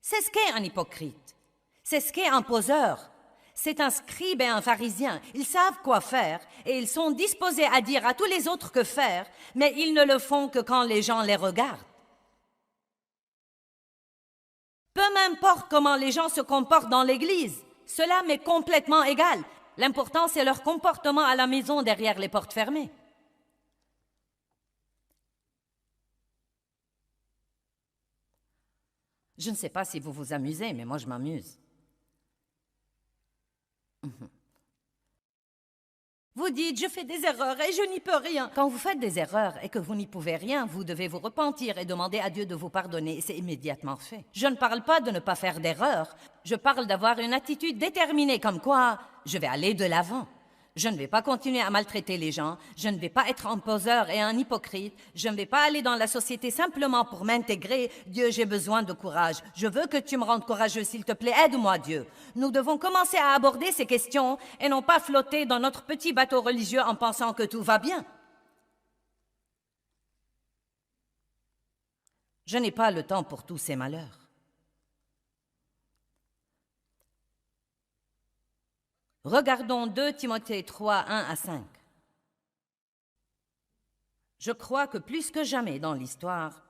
S1: C'est ce qu'est un hypocrite. C'est ce qu'est un poseur. C'est un scribe et un pharisien. Ils savent quoi faire et ils sont disposés à dire à tous les autres que faire, mais ils ne le font que quand les gens les regardent. Peu m'importe comment les gens se comportent dans l'église, cela m'est complètement égal. L'important, c'est leur comportement à la maison derrière les portes fermées. Je ne sais pas si vous vous amusez, mais moi je m'amuse. Vous dites, je fais des erreurs et je n'y peux rien. Quand vous faites des erreurs et que vous n'y pouvez rien, vous devez vous repentir et demander à Dieu de vous pardonner. C'est immédiatement fait. Je ne parle pas de ne pas faire d'erreurs. Je parle d'avoir une attitude déterminée, comme quoi je vais aller de l'avant. Je ne vais pas continuer à maltraiter les gens. Je ne vais pas être un poseur et un hypocrite. Je ne vais pas aller dans la société simplement pour m'intégrer. Dieu, j'ai besoin de courage. Je veux que tu me rendes courageux, s'il te plaît. Aide-moi, Dieu. Nous devons commencer à aborder ces questions et non pas flotter dans notre petit bateau religieux en pensant que tout va bien. Je n'ai pas le temps pour tous ces malheurs. Regardons 2 Timothée 3, 1 à 5. Je crois que plus que jamais dans l'histoire,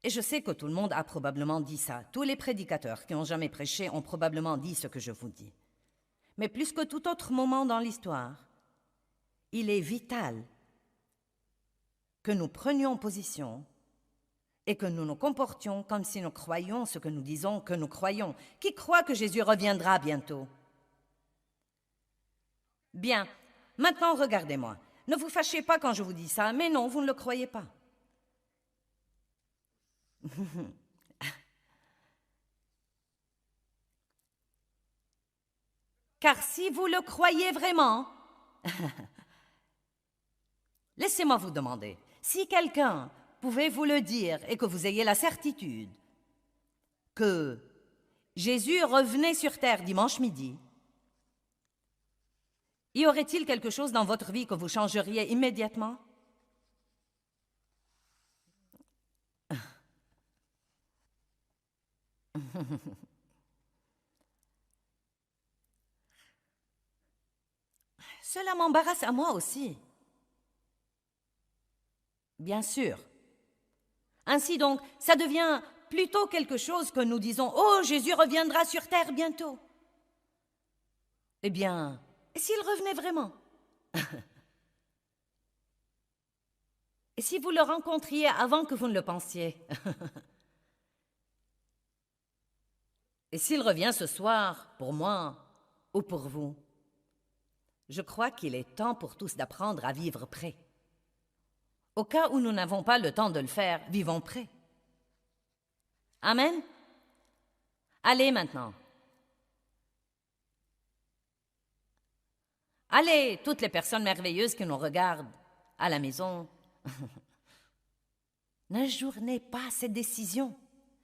S1: et je sais que tout le monde a probablement dit ça, tous les prédicateurs qui ont jamais prêché ont probablement dit ce que je vous dis. Mais plus que tout autre moment dans l'histoire, il est vital que nous prenions position et que nous nous comportions comme si nous croyions ce que nous disons que nous croyons. Qui croit que Jésus reviendra bientôt? Bien, maintenant regardez-moi. Ne vous fâchez pas quand je vous dis ça, mais non, vous ne le croyez pas. Car si vous le croyez vraiment, laissez-moi vous demander, si quelqu'un pouvait vous le dire et que vous ayez la certitude que Jésus revenait sur terre dimanche midi, y aurait-il quelque chose dans votre vie que vous changeriez immédiatement? Cela m'embarrasse à moi aussi. Bien sûr. Ainsi donc, ça devient plutôt quelque chose que nous disons « Oh, Jésus reviendra sur terre bientôt ». Eh bien, et s'il revenait vraiment? Et si vous le rencontriez avant que vous ne le pensiez? Et s'il revient ce soir, pour moi ou pour vous? Je crois qu'il est temps pour tous d'apprendre à vivre prêts. Au cas où nous n'avons pas le temps de le faire, vivons prêts. Amen? Allez maintenant. Allez, toutes les personnes merveilleuses qui nous regardent à la maison. N'ajournez pas cette décision.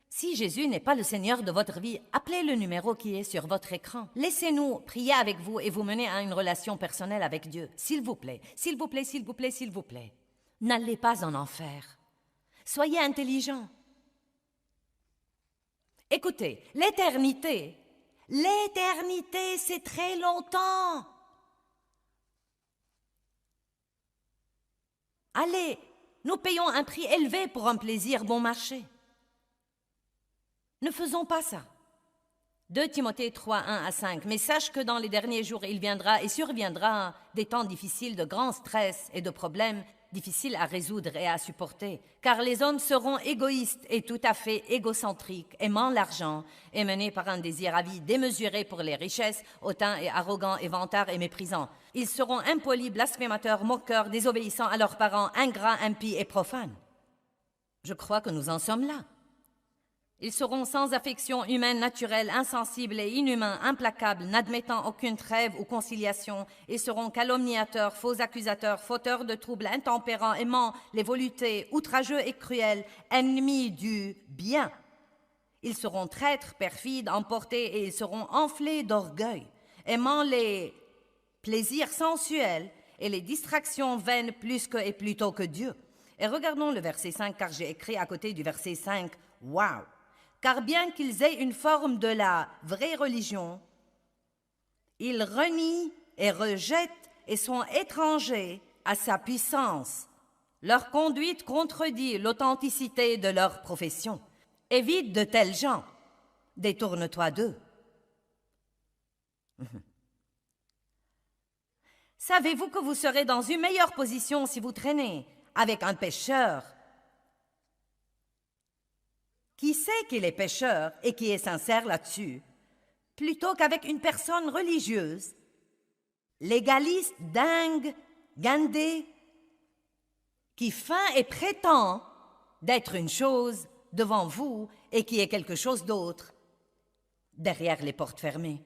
S1: Si Jésus n'est pas le Seigneur de votre vie, appelez le numéro qui est sur votre écran. Laissez-nous prier avec vous et vous mener à une relation personnelle avec Dieu. S'il vous plaît, s'il vous plaît, s'il vous plaît, s'il vous plaît. N'allez pas en enfer. Soyez intelligents. Écoutez, l'éternité L'éternité, c'est très longtemps. Allez, nous payons un prix élevé pour un plaisir bon marché. Ne faisons pas ça. 2 Timothée 3, 1 à 5. Mais sache que dans les derniers jours, il viendra et surviendra des temps difficiles, de grands stress et de problèmes difficiles à résoudre et à supporter. Car les hommes seront égoïstes et tout à fait égocentriques, aimant l'argent et menés par un désir avide démesuré pour les richesses, hautains et arrogants et vantards et méprisants. Ils seront impolis, blasphémateurs, moqueurs, désobéissants à leurs parents, ingrats, impies et profanes. Je crois que nous en sommes là. Ils seront sans affection humaine naturelle, insensibles et inhumains, implacables, n'admettant aucune trêve ou conciliation, et seront calomniateurs, faux accusateurs, fauteurs de troubles, intempérants, aimants les voluptés, outrageux et cruels, ennemis du bien. Ils seront traîtres, perfides, emportés, et ils seront enflés d'orgueil, aimant les plaisirs sensuels et les distractions vaines plus que et plutôt que Dieu. Et regardons le verset 5, car j'ai écrit à côté du verset 5, « Waouh !» Car bien qu'ils aient une forme de la vraie religion, ils renient et rejettent et sont étrangers à sa puissance. Leur conduite contredit l'authenticité de leur profession. Évite de tels gens. Détourne-toi d'eux. Savez-vous que vous serez dans une meilleure position si vous traînez avec un pécheur qui sait qu'il est pécheur et qui est sincère là-dessus, plutôt qu'avec une personne religieuse, légaliste, dingue, gandée, qui feint et prétend d'être une chose devant vous et qui est quelque chose d'autre derrière les portes fermées.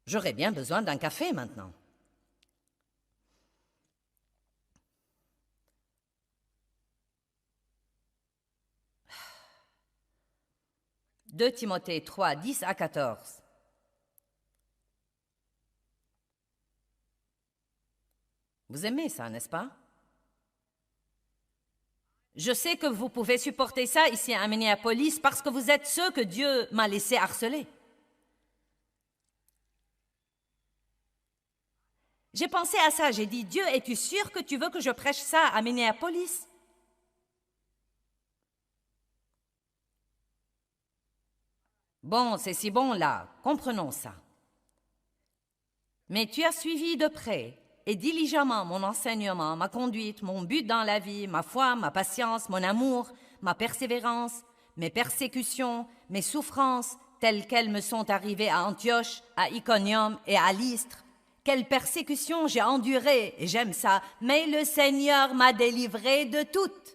S1: J'aurais bien besoin d'un café maintenant. « 2 Timothée 3, 10 à 14. Vous aimez ça, n'est-ce pas? Je sais que vous pouvez supporter ça ici à Minneapolis parce que vous êtes ceux que Dieu m'a laissé harceler. J'ai pensé à ça, j'ai dit, Dieu, es-tu sûr que tu veux que je prêche ça à Minneapolis? Bon, c'est si bon là, comprenons ça. Mais tu as suivi de près et diligemment mon enseignement, ma conduite, mon but dans la vie, ma foi, ma patience, mon amour, ma persévérance, mes persécutions, mes souffrances, telles qu'elles me sont arrivées à Antioche, à Iconium et à Lystre. Quelle persécution j'ai endurée, et j'aime ça, mais le Seigneur m'a délivré de toutes.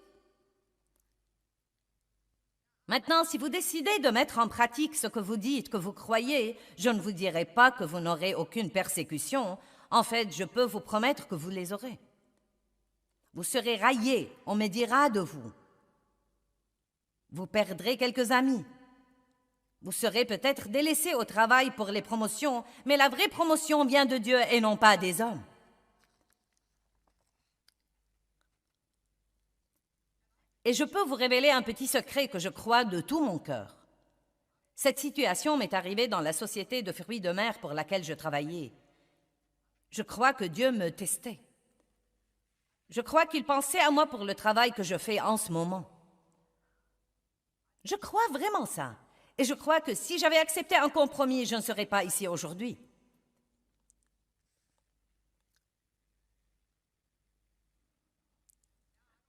S1: Maintenant, si vous décidez de mettre en pratique ce que vous dites, que vous croyez, je ne vous dirai pas que vous n'aurez aucune persécution. En fait, je peux vous promettre que vous les aurez. Vous serez raillés, on me dira de vous. Vous perdrez quelques amis. Vous serez peut-être délaissés au travail pour les promotions, mais la vraie promotion vient de Dieu et non pas des hommes. Et je peux vous révéler un petit secret que je crois de tout mon cœur. Cette situation m'est arrivée dans la société de fruits de mer pour laquelle je travaillais. Je crois que Dieu me testait. Je crois qu'il pensait à moi pour le travail que je fais en ce moment. Je crois vraiment ça. Et je crois que si j'avais accepté un compromis, je ne serais pas ici aujourd'hui.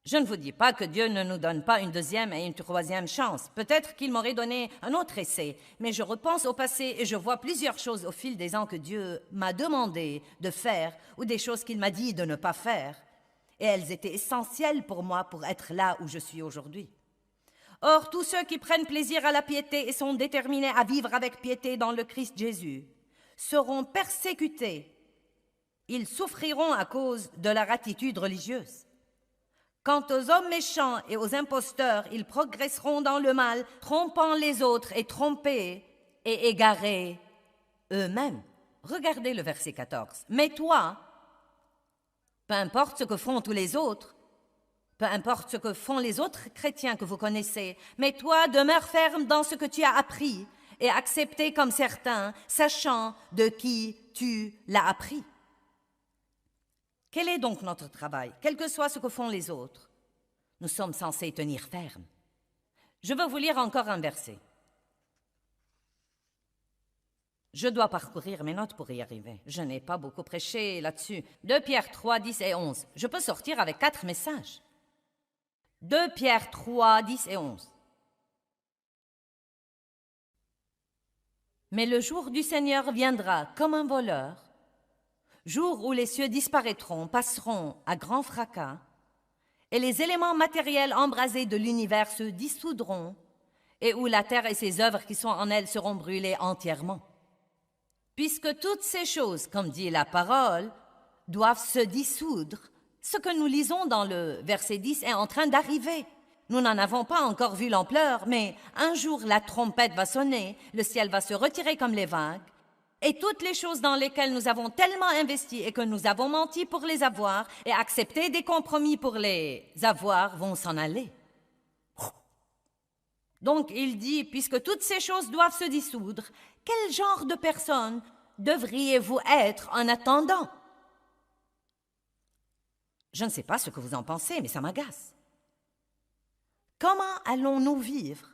S1: Je ne vous dis pas que Dieu ne nous donne pas une deuxième et une troisième chance. Peut-être qu'il m'aurait donné un autre essai, mais je repense au passé et je vois plusieurs choses au fil des ans que Dieu m'a demandé de faire ou des choses qu'il m'a dit de ne pas faire. Et elles étaient essentielles pour moi pour être là où je suis aujourd'hui. Or, tous ceux qui prennent plaisir à la piété et sont déterminés à vivre avec piété dans le Christ Jésus seront persécutés. Ils souffriront à cause de leur attitude religieuse. Quant aux hommes méchants et aux imposteurs, ils progresseront dans le mal, trompant les autres et trompés et égarés eux-mêmes. Regardez le verset 14. Mais toi, peu importe ce que font tous les autres, Peu importe ce que font les autres chrétiens que vous connaissez, mais toi, demeure ferme dans ce que tu as appris et accepté comme certain, sachant de qui tu l'as appris. Quel est donc notre travail, quel que soit ce que font les autres? Nous sommes censés tenir ferme. Je veux vous lire encore un verset. Je dois parcourir mes notes pour y arriver. Je n'ai pas beaucoup prêché là-dessus. 2 Pierre 3, 10 et 11. Je peux sortir avec 4 messages. 2 Pierre 3, 10 et 11. Mais le jour du Seigneur viendra comme un voleur, jour où les cieux disparaîtront, passeront à grand fracas, et les éléments matériels embrasés de l'univers se dissoudront, et où la terre et ses œuvres qui sont en elle seront brûlées entièrement. Puisque toutes ces choses, comme dit la parole, doivent se dissoudre, ce que nous lisons dans le verset 10 est en train d'arriver. Nous n'en avons pas encore vu l'ampleur, mais un jour la trompette va sonner, le ciel va se retirer comme les vagues, et toutes les choses dans lesquelles nous avons tellement investi et que nous avons menti pour les avoir et accepté des compromis pour les avoir vont s'en aller. Donc il dit, puisque toutes ces choses doivent se dissoudre, quel genre de personne devriez-vous être en attendant? Je ne sais pas ce que vous en pensez, mais ça m'agace. Comment allons-nous vivre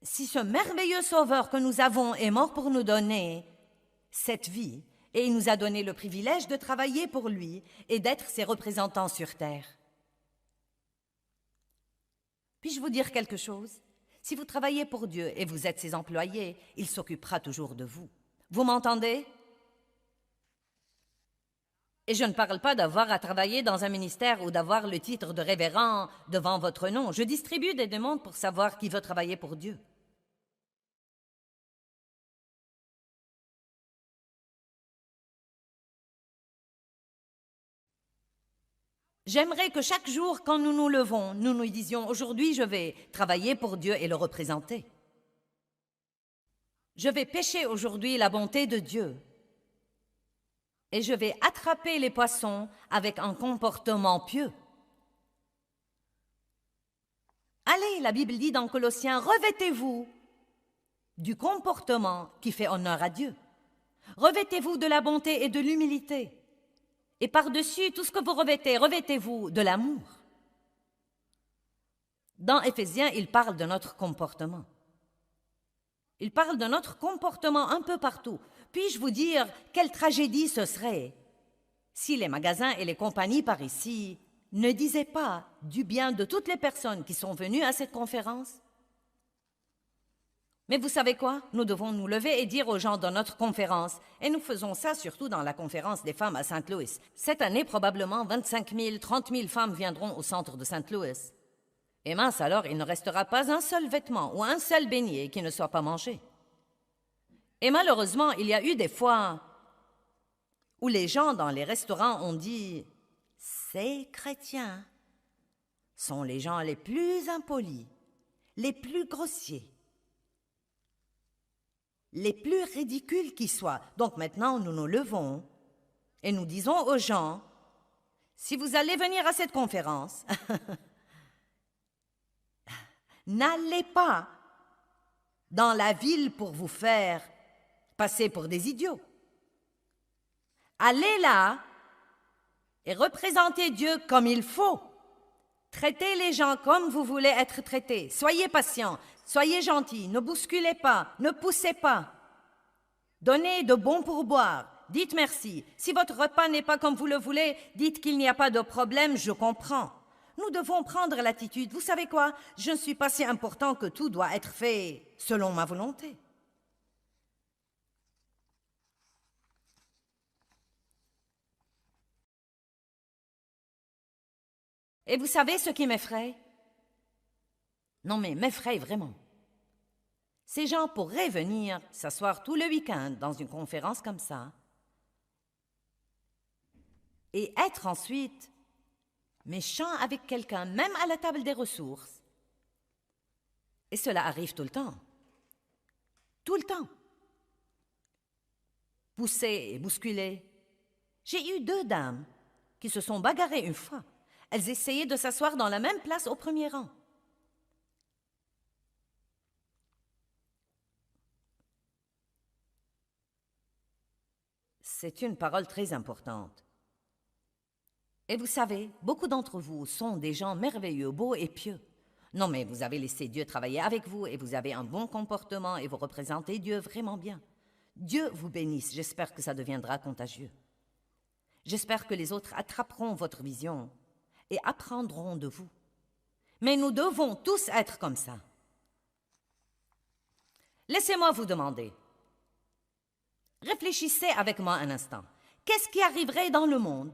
S1: si ce merveilleux Sauveur que nous avons est mort pour nous donner cette vie et il nous a donné le privilège de travailler pour lui et d'être ses représentants sur terre? Puis-je vous dire quelque chose? Si vous travaillez pour Dieu et vous êtes ses employés, il s'occupera toujours de vous. Vous m'entendez? Et je ne parle pas d'avoir à travailler dans un ministère ou d'avoir le titre de révérend devant votre nom. Je distribue des demandes pour savoir qui veut travailler pour Dieu. J'aimerais que chaque jour, quand nous nous levons, nous nous disions « Aujourd'hui, je vais travailler pour Dieu et le représenter. Je vais pêcher aujourd'hui la bonté de Dieu. Et je vais attraper les poissons avec un comportement pieux. » Allez, la Bible dit dans Colossiens « Revêtez-vous du comportement qui fait honneur à Dieu. Revêtez-vous de la bonté et de l'humilité. » Et par-dessus tout ce que vous revêtez, revêtez-vous de l'amour. Dans Éphésiens, il parle de notre comportement. Il parle de notre comportement un peu partout. Puis-je vous dire quelle tragédie ce serait si les magasins et les compagnies par ici ne disaient pas du bien de toutes les personnes qui sont venues à cette conférence? Mais vous savez quoi? Nous devons nous lever et dire aux gens dans notre conférence, et nous faisons ça surtout dans la conférence des femmes à St. Louis. Cette année, probablement 25 000, 30 000 femmes viendront au centre de St. Louis. Et mince alors, il ne restera pas un seul vêtement ou un seul beignet qui ne soit pas mangé. Et malheureusement, il y a eu des fois où les gens dans les restaurants ont dit « Ces chrétiens sont les gens les plus impolis, les plus grossiers. » Les plus ridicules qui soient. Donc maintenant, nous nous levons et nous disons aux gens, si vous allez venir à cette conférence, n'allez pas dans la ville pour vous faire passer pour des idiots. Allez là et représentez Dieu comme il faut. Traitez les gens comme vous voulez être traités. Soyez patients. Soyez gentils, ne bousculez pas, ne poussez pas. Donnez de bons pourboires, dites merci. Si votre repas n'est pas comme vous le voulez, dites qu'il n'y a pas de problème, je comprends. Nous devons prendre l'attitude. Vous savez quoi? Je ne suis pas si important que tout doit être fait selon ma volonté. Et vous savez ce qui m'effraie? Non mais m'effraie vraiment. Ces gens pourraient venir s'asseoir tout le week-end dans une conférence comme ça et être ensuite méchants avec quelqu'un, même à la table des ressources. Et cela arrive tout le temps. Tout le temps. Pousser et bousculer. J'ai eu 2 dames qui se sont bagarrées une fois. Elles essayaient de s'asseoir dans la même place au premier rang. C'est une parole très importante. Et vous savez, beaucoup d'entre vous sont des gens merveilleux, beaux et pieux. Non, mais vous avez laissé Dieu travailler avec vous et vous avez un bon comportement et vous représentez Dieu vraiment bien. Dieu vous bénisse, j'espère que ça deviendra contagieux. J'espère que les autres attraperont votre vision et apprendront de vous. Mais nous devons tous être comme ça. Laissez-moi vous demander. Réfléchissez avec moi un instant. Qu'est-ce qui arriverait dans le monde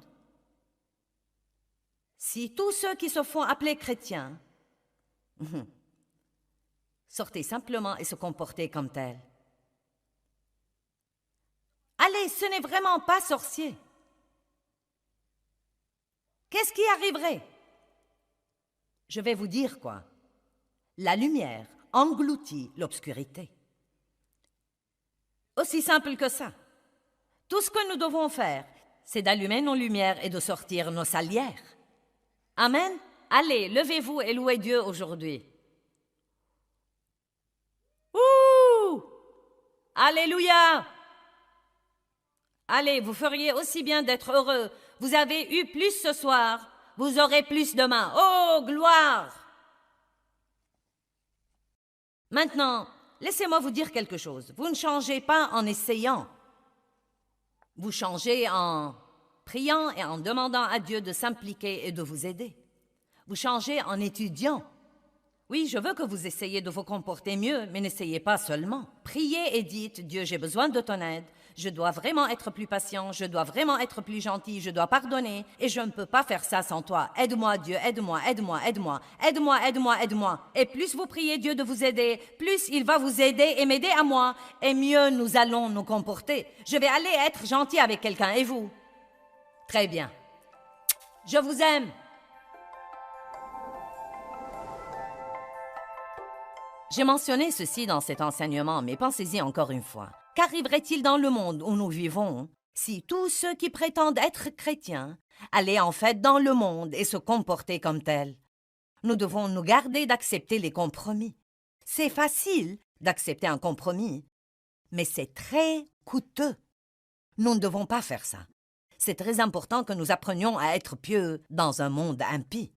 S1: si tous ceux qui se font appeler chrétiens sortaient simplement et se comportaient comme tels? Allez, ce n'est vraiment pas sorcier. Qu'est-ce qui arriverait? Je vais vous dire quoi. La lumière engloutit l'obscurité. Aussi simple que ça. Tout ce que nous devons faire, c'est d'allumer nos lumières et de sortir nos salières. Amen. Allez, levez-vous et louez Dieu aujourd'hui. Ouh! Alléluia! Allez, vous feriez aussi bien d'être heureux. Vous avez eu plus ce soir, vous aurez plus demain. Oh, gloire! Maintenant, laissez-moi vous dire quelque chose. Vous ne changez pas en essayant. Vous changez en priant et en demandant à Dieu de s'impliquer et de vous aider. Vous changez en étudiant. Oui, je veux que vous essayiez de vous comporter mieux, mais n'essayez pas seulement. Priez et dites, Dieu, j'ai besoin de ton aide. Je dois vraiment être plus patient, je dois vraiment être plus gentil, je dois pardonner, et je ne peux pas faire ça sans toi. Aide-moi, Dieu, aide-moi, aide-moi, aide-moi, aide-moi, aide-moi, aide-moi. Et plus vous priez Dieu de vous aider, plus il va vous aider et m'aider à moi, et mieux nous allons nous comporter. Je vais aller être gentil avec quelqu'un, et vous? Très bien. Je vous aime. J'ai mentionné ceci dans cet enseignement, mais pensez-y encore une fois. Qu'arriverait-il dans le monde où nous vivons si tous ceux qui prétendent être chrétiens allaient en fait dans le monde et se comporter comme tels? Nous devons nous garder d'accepter les compromis. C'est facile d'accepter un compromis, mais c'est très coûteux. Nous ne devons pas faire ça. C'est très important que nous apprenions à être pieux dans un monde impie.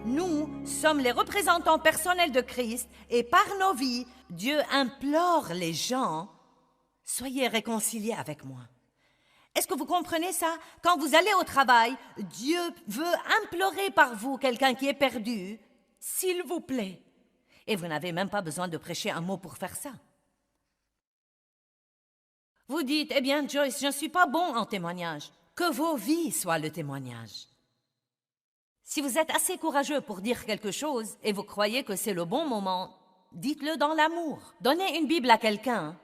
S1: Nous sommes les représentants personnels de Christ et par nos vies, Dieu implore les gens, soyez réconciliés avec moi. Est-ce que vous comprenez ça? Quand vous allez au travail, Dieu veut implorer par vous quelqu'un qui est perdu, s'il vous plaît. Et vous n'avez même pas besoin de prêcher un mot pour faire ça. Vous dites, eh bien Joyce, je ne suis pas bon en témoignage. Que vos vies soient le témoignage. Si vous êtes assez courageux pour dire quelque chose et vous croyez que c'est le bon moment, dites-le dans l'amour. Donnez une Bible à quelqu'un,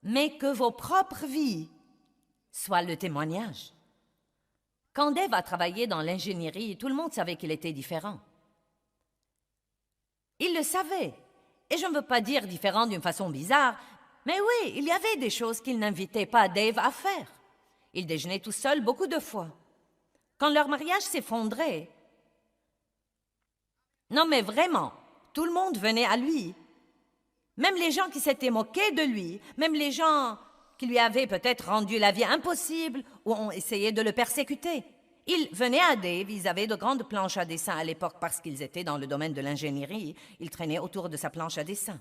S1: mais que vos propres vies soient le témoignage. Quand Dave a travaillé dans l'ingénierie, tout le monde savait qu'il était différent. Il le savait. Et je ne veux pas dire différent d'une façon bizarre, mais oui, il y avait des choses qu'il n'invitait pas Dave à faire. Il déjeunait tout seul beaucoup de fois. Quand leur mariage s'effondrait, non mais vraiment, tout le monde venait à lui. Même les gens qui s'étaient moqués de lui, même les gens qui lui avaient peut-être rendu la vie impossible ou ont essayé de le persécuter. Ils venaient à Dave, ils avaient de grandes planches à dessin à l'époque parce qu'ils étaient dans le domaine de l'ingénierie. Ils traînaient autour de sa planche à dessin.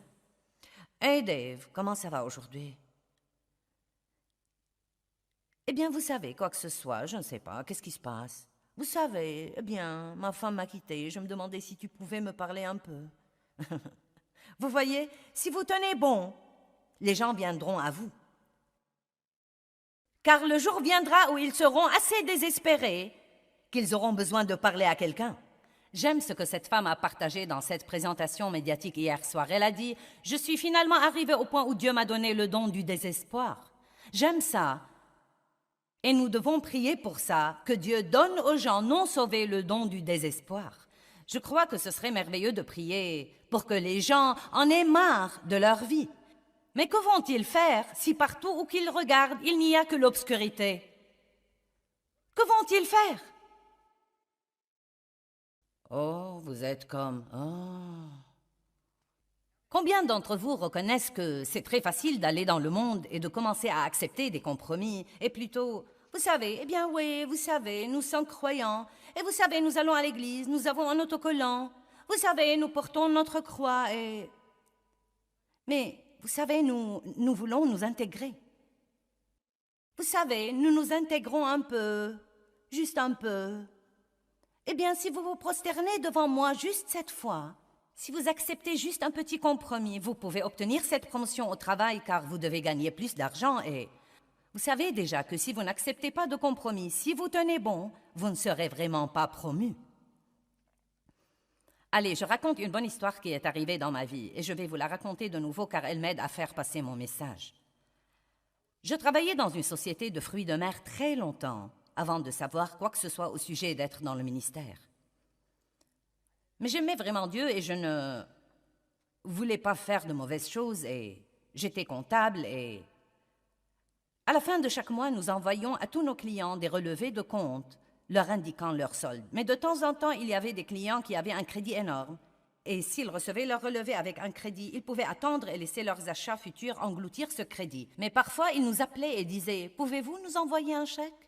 S1: « Hey Dave, comment ça va aujourd'hui? Eh bien, vous savez, quoi que ce soit, je ne sais pas, qu'est-ce qui se passe? Vous savez, eh bien, ma femme m'a quittée, je me demandais si tu pouvais me parler un peu. Vous voyez, si vous tenez bon, les gens viendront à vous. Car le jour viendra où ils seront assez désespérés qu'ils auront besoin de parler à quelqu'un. J'aime ce que cette femme a partagé dans cette présentation médiatique hier soir. Elle a dit « Je suis finalement arrivée au point où Dieu m'a donné le don du désespoir. » J'aime ça. Et nous devons prier pour ça, que Dieu donne aux gens non sauvés le don du désespoir. Je crois que ce serait merveilleux de prier pour que les gens en aient marre de leur vie. Mais que vont-ils faire si partout où qu'ils regardent, il n'y a que l'obscurité? Que vont-ils faire? Oh, vous êtes comme... Oh. Combien d'entre vous reconnaissent que c'est très facile d'aller dans le monde et de commencer à accepter des compromis et plutôt... Vous savez, eh bien oui, vous savez, nous sommes croyants. Et vous savez, nous allons à l'église, nous avons un autocollant. Vous savez, nous portons notre croix et... Mais... Vous savez, nous voulons nous intégrer. Vous savez, nous nous intégrons un peu, juste un peu. Eh bien, si vous vous prosternez devant moi juste cette fois, si vous acceptez juste un petit compromis, vous pouvez obtenir cette promotion au travail car vous devez gagner plus d'argent et... Vous savez déjà que si vous n'acceptez pas de compromis, si vous tenez bon, vous ne serez vraiment pas promu. Allez, je raconte une bonne histoire qui est arrivée dans ma vie et je vais vous la raconter de nouveau car elle m'aide à faire passer mon message. Je travaillais dans une société de fruits de mer très longtemps avant de savoir quoi que ce soit au sujet d'être dans le ministère. Mais j'aimais vraiment Dieu et je ne voulais pas faire de mauvaises choses et j'étais comptable et... À la fin de chaque mois, nous envoyions à tous nos clients des relevés de compte leur indiquant leur solde. Mais de temps en temps, il y avait des clients qui avaient un crédit énorme. Et s'ils recevaient leur relevé avec un crédit, ils pouvaient attendre et laisser leurs achats futurs engloutir ce crédit. Mais parfois, ils nous appelaient et disaient « Pouvez-vous nous envoyer un chèque ?»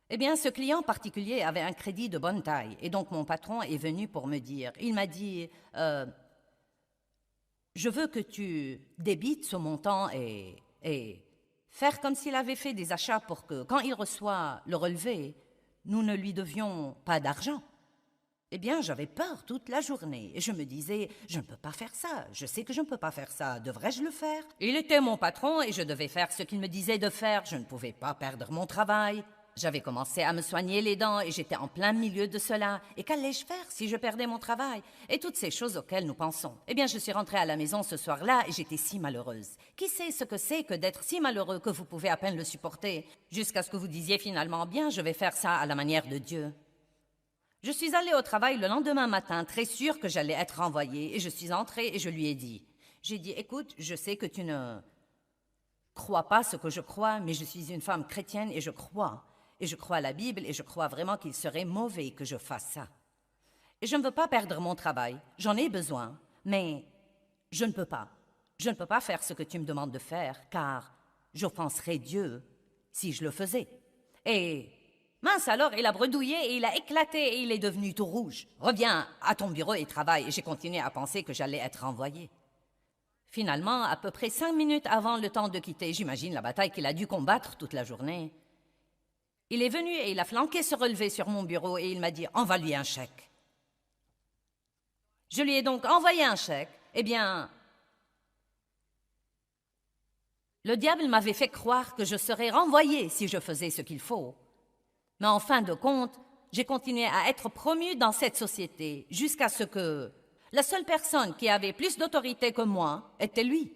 S1: Eh bien, ce client particulier avait un crédit de bonne taille. Et donc, mon patron est venu pour me dire, il m'a dit « Je veux que tu débites ce montant et faire comme s'il avait fait des achats pour que, quand il reçoit le relevé, nous ne lui devions pas d'argent. » Eh bien, j'avais peur toute la journée et je me disais, je ne peux pas faire ça, je sais que je ne peux pas faire ça, devrais-je le faire? Il était mon patron et je devais faire ce qu'il me disait de faire, je ne pouvais pas perdre mon travail. J'avais commencé à me soigner les dents et j'étais en plein milieu de cela. Et qu'allais-je faire si je perdais mon travail? Et toutes ces choses auxquelles nous pensons. Eh bien, je suis rentrée à la maison ce soir-là et j'étais si malheureuse. Qui sait ce que c'est que d'être si malheureux que vous pouvez à peine le supporter, jusqu'à ce que vous disiez finalement, bien, je vais faire ça à la manière de Dieu. Je suis allée au travail le lendemain matin, très sûre que j'allais être renvoyée, et je suis entrée et je lui ai dit, écoute, je sais que tu ne crois pas ce que je crois, mais je suis une femme chrétienne et je crois à la Bible et je crois vraiment qu'il serait mauvais que je fasse ça. Et je ne veux pas perdre mon travail, j'en ai besoin, mais je ne peux pas. Je ne peux pas faire ce que tu me demandes de faire, car j'offenserais Dieu si je le faisais. Et mince alors, il a bredouillé et il a éclaté et il est devenu tout rouge. Reviens à ton bureau et travaille. Et j'ai continué à penser que j'allais être renvoyée. Finalement, à peu près 5 minutes avant le temps de quitter, j'imagine la bataille qu'il a dû combattre toute la journée, il est venu et il a flanqué ce relevé sur mon bureau et il m'a dit « Envoie-lui un chèque ». Je lui ai donc envoyé un chèque. Eh bien, le diable m'avait fait croire que je serais renvoyée si je faisais ce qu'il faut. Mais en fin de compte, j'ai continué à être promue dans cette société jusqu'à ce que la seule personne qui avait plus d'autorité que moi était lui.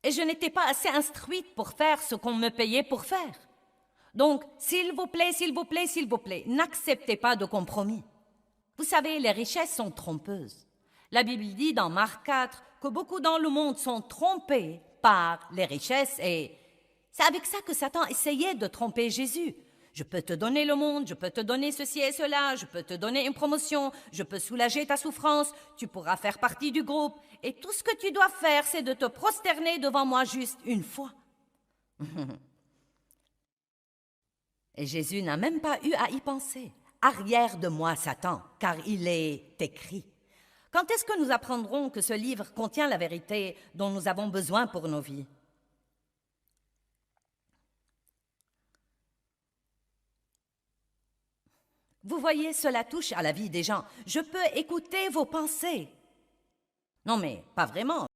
S1: Et je n'étais pas assez instruite pour faire ce qu'on me payait pour faire. Donc, s'il vous plaît, s'il vous plaît, s'il vous plaît, n'acceptez pas de compromis. Vous savez, les richesses sont trompeuses. La Bible dit dans Marc 4 que beaucoup dans le monde sont trompés par les richesses et c'est avec ça que Satan essayait de tromper Jésus. Je peux te donner le monde, je peux te donner ceci et cela, je peux te donner une promotion, je peux soulager ta souffrance, tu pourras faire partie du groupe. Et tout ce que tu dois faire, c'est de te prosterner devant moi juste une fois. Et Jésus n'a même pas eu à y penser. Arrière de moi, Satan, car il est écrit. Quand est-ce que nous apprendrons que ce livre contient la vérité dont nous avons besoin pour nos vies? Vous voyez, cela touche à la vie des gens. Je peux écouter vos pensées. Non, mais pas vraiment.